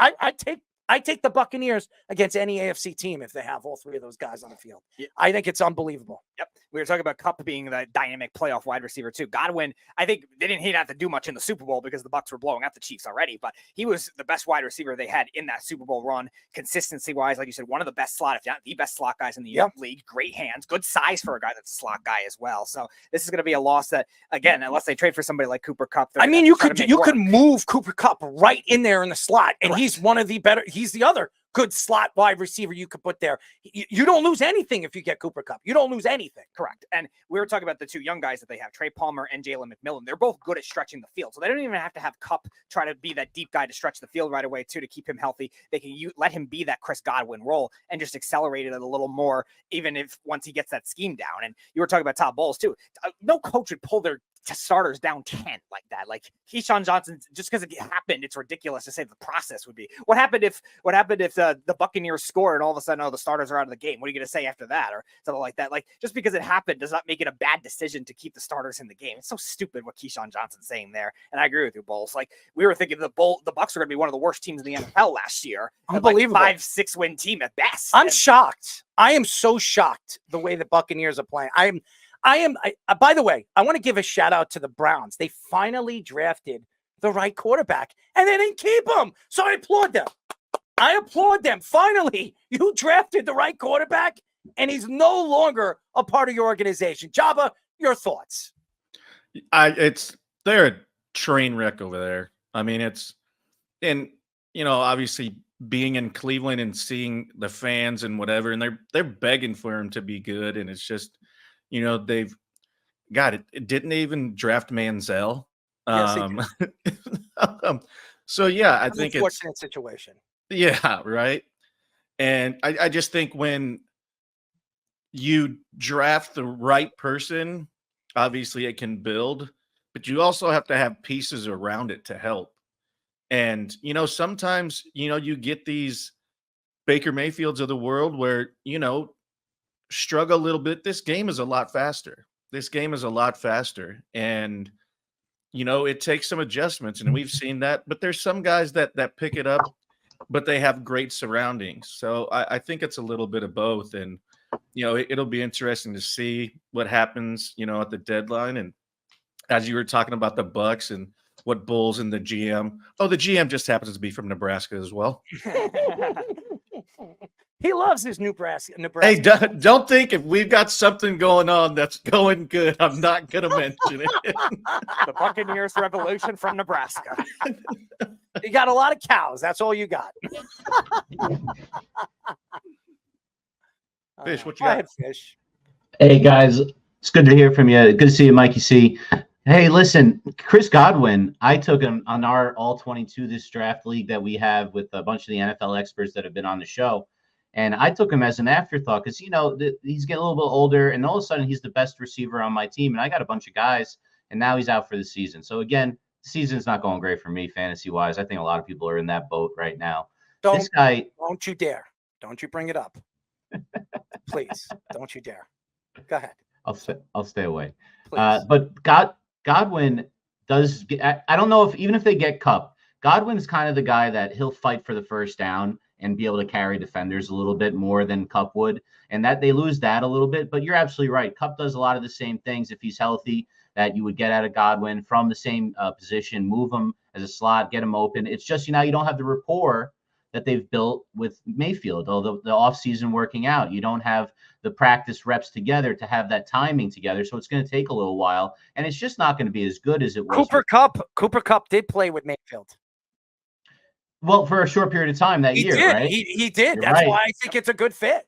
I take the Buccaneers against any AFC team if they have all 3 of those guys on the field. Yeah. I think it's unbelievable. Yep. We were talking about Kupp being the dynamic playoff wide receiver too. Godwin, I think he didn't have to do much in the Super Bowl because the Bucs were blowing out the Chiefs already, but he was the best wide receiver they had in that Super Bowl run, consistency wise. Like you said, one of the best slot, if not the best slot guys in the league. Great hands, good size for a guy that's a slot guy as well. So this is going to be a loss that, again, unless they trade for somebody like Cooper Kupp. I mean, you could move Cooper Kupp right in there in the slot, and he's one of the better. He's the other good slot wide receiver you could put there. You don't lose anything if you get Cooper Kupp. You don't lose anything. Correct. And we were talking about the 2 young guys that they have, Trey Palmer and Jalen McMillan. They're both good at stretching the field. So they don't even have to have Kupp try to be that deep guy to stretch the field right away, too, to keep him healthy. They can let him be that Chris Godwin role and just accelerate it a little more, even if once he gets that scheme down. And you were talking about Todd Bowles, too. No coach would pull their starters down 10 like that. Like Keyshawn Johnson, just because it happened, it's ridiculous to say the process would be. What happened if the Buccaneers scored and all of a sudden, the starters are out of the game? What are you going to say after that, or something like that? Like, just because it happened does not make it a bad decision to keep the starters in the game. It's so stupid what Keyshawn Johnson's saying there. And I agree with you, Bowles. Like, we were thinking the Bucs are going to be one of the worst teams in the NFL last year. Unbelievable. Like 5-6 win team at best. I'm shocked. I am so shocked the way the Buccaneers are playing. By the way, I want to give a shout out to the Browns. They finally drafted the right quarterback and they didn't keep him. So I applaud them. Finally, you drafted the right quarterback and he's no longer a part of your organization. Jabba, your thoughts? They're a train wreck over there. I mean, obviously being in Cleveland and seeing the fans and whatever, and they're begging for him to be good. And it's just, they've got it. Didn't they even draft Manziel? Yes, So yeah, I it's think an unfortunate situation. Yeah, right. And I just think when you draft the right person, obviously it can build, but you also have to have pieces around it to help. And sometimes you get these Baker Mayfields of the world where struggle a little bit. This game is a lot faster. And it takes some adjustments, and we've seen that, but there's some guys that pick it up, but they have great surroundings. So I think it's a little bit of both. And it'll be interesting to see what happens at the deadline. And as you were talking about the Bucs and what Bulls and the GM, the GM just happens to be from Nebraska as well. He loves his Nebraska. Hey, don't think if we've got something going on that's going good, I'm not going to mention it. The Buccaneers revolution from Nebraska. You got a lot of cows. That's all you got. Fish, what you got? Ahead, Fish. Hey, guys. It's good to hear from you. Good to see you, Mikey C. Hey, listen, Chris Godwin, I took him on our All-22 this draft league that we have with a bunch of the NFL experts that have been on the show. And I took him as an afterthought because, he's getting a little bit older, and all of a sudden he's the best receiver on my team. And I got a bunch of guys, and now he's out for the season. So, again, the season's not going great for me fantasy-wise. I think a lot of people are in that boat right now. Don't you dare. Don't you bring it up. Please, don't you dare. Go ahead. I'll stay away. But Godwin does – I don't know even if they get Kupp, Godwin's kind of the guy that he'll fight for the first down and be able to carry defenders a little bit more than Kupp would. And that they lose that a little bit. But you're absolutely right. Kupp does a lot of the same things if he's healthy that you would get out of Godwin from the same position, move him as a slot, get him open. It's just, you don't have the rapport that they've built with Mayfield, although the offseason working out. You don't have the practice reps together to have that timing together. So it's going to take a little while. And it's just not going to be as good as it was. Cooper Kupp did play with Mayfield. Well, for a short period of time that year, right? He did. You're That's right. why I think it's a good fit.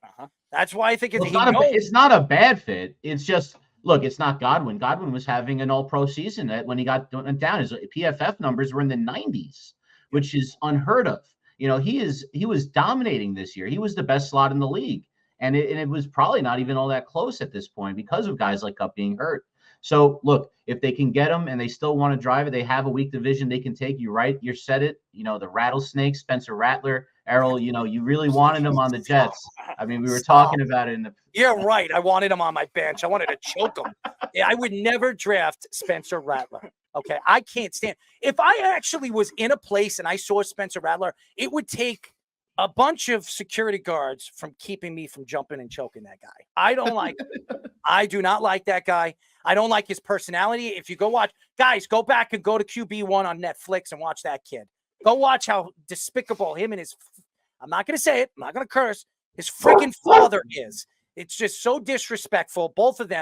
That's why I think it's it's not a bad fit. It's just, look, it's not Godwin. Godwin was having an all-pro season when he got down. His PFF numbers were in the 90s, which is unheard of. He was dominating this year. He was the best slot in the league. And it was probably not even all that close at this point because of guys like Kupp being hurt. So look, if they can get him and they still want to drive it, they have a weak division they can take. You right, you said it. The rattlesnake, Spencer Rattler, Errol. You really wanted him on the Jets. I mean, we were talking about it in the. Yeah, right. I wanted him on my bench. I wanted to choke him. Yeah, I would never draft Spencer Rattler. Okay, I can't stand. If I actually was in a place and I saw Spencer Rattler, it would take a bunch of security guards from keeping me from jumping and choking that guy. I don't like. I do not like that guy. I don't like his personality. If you go watch, guys, go back and go to QB1 on Netflix and watch that kid. Go watch how despicable him and his. I'm not going to say it. I'm not going to curse. His freaking father is. It's just so disrespectful, both of them.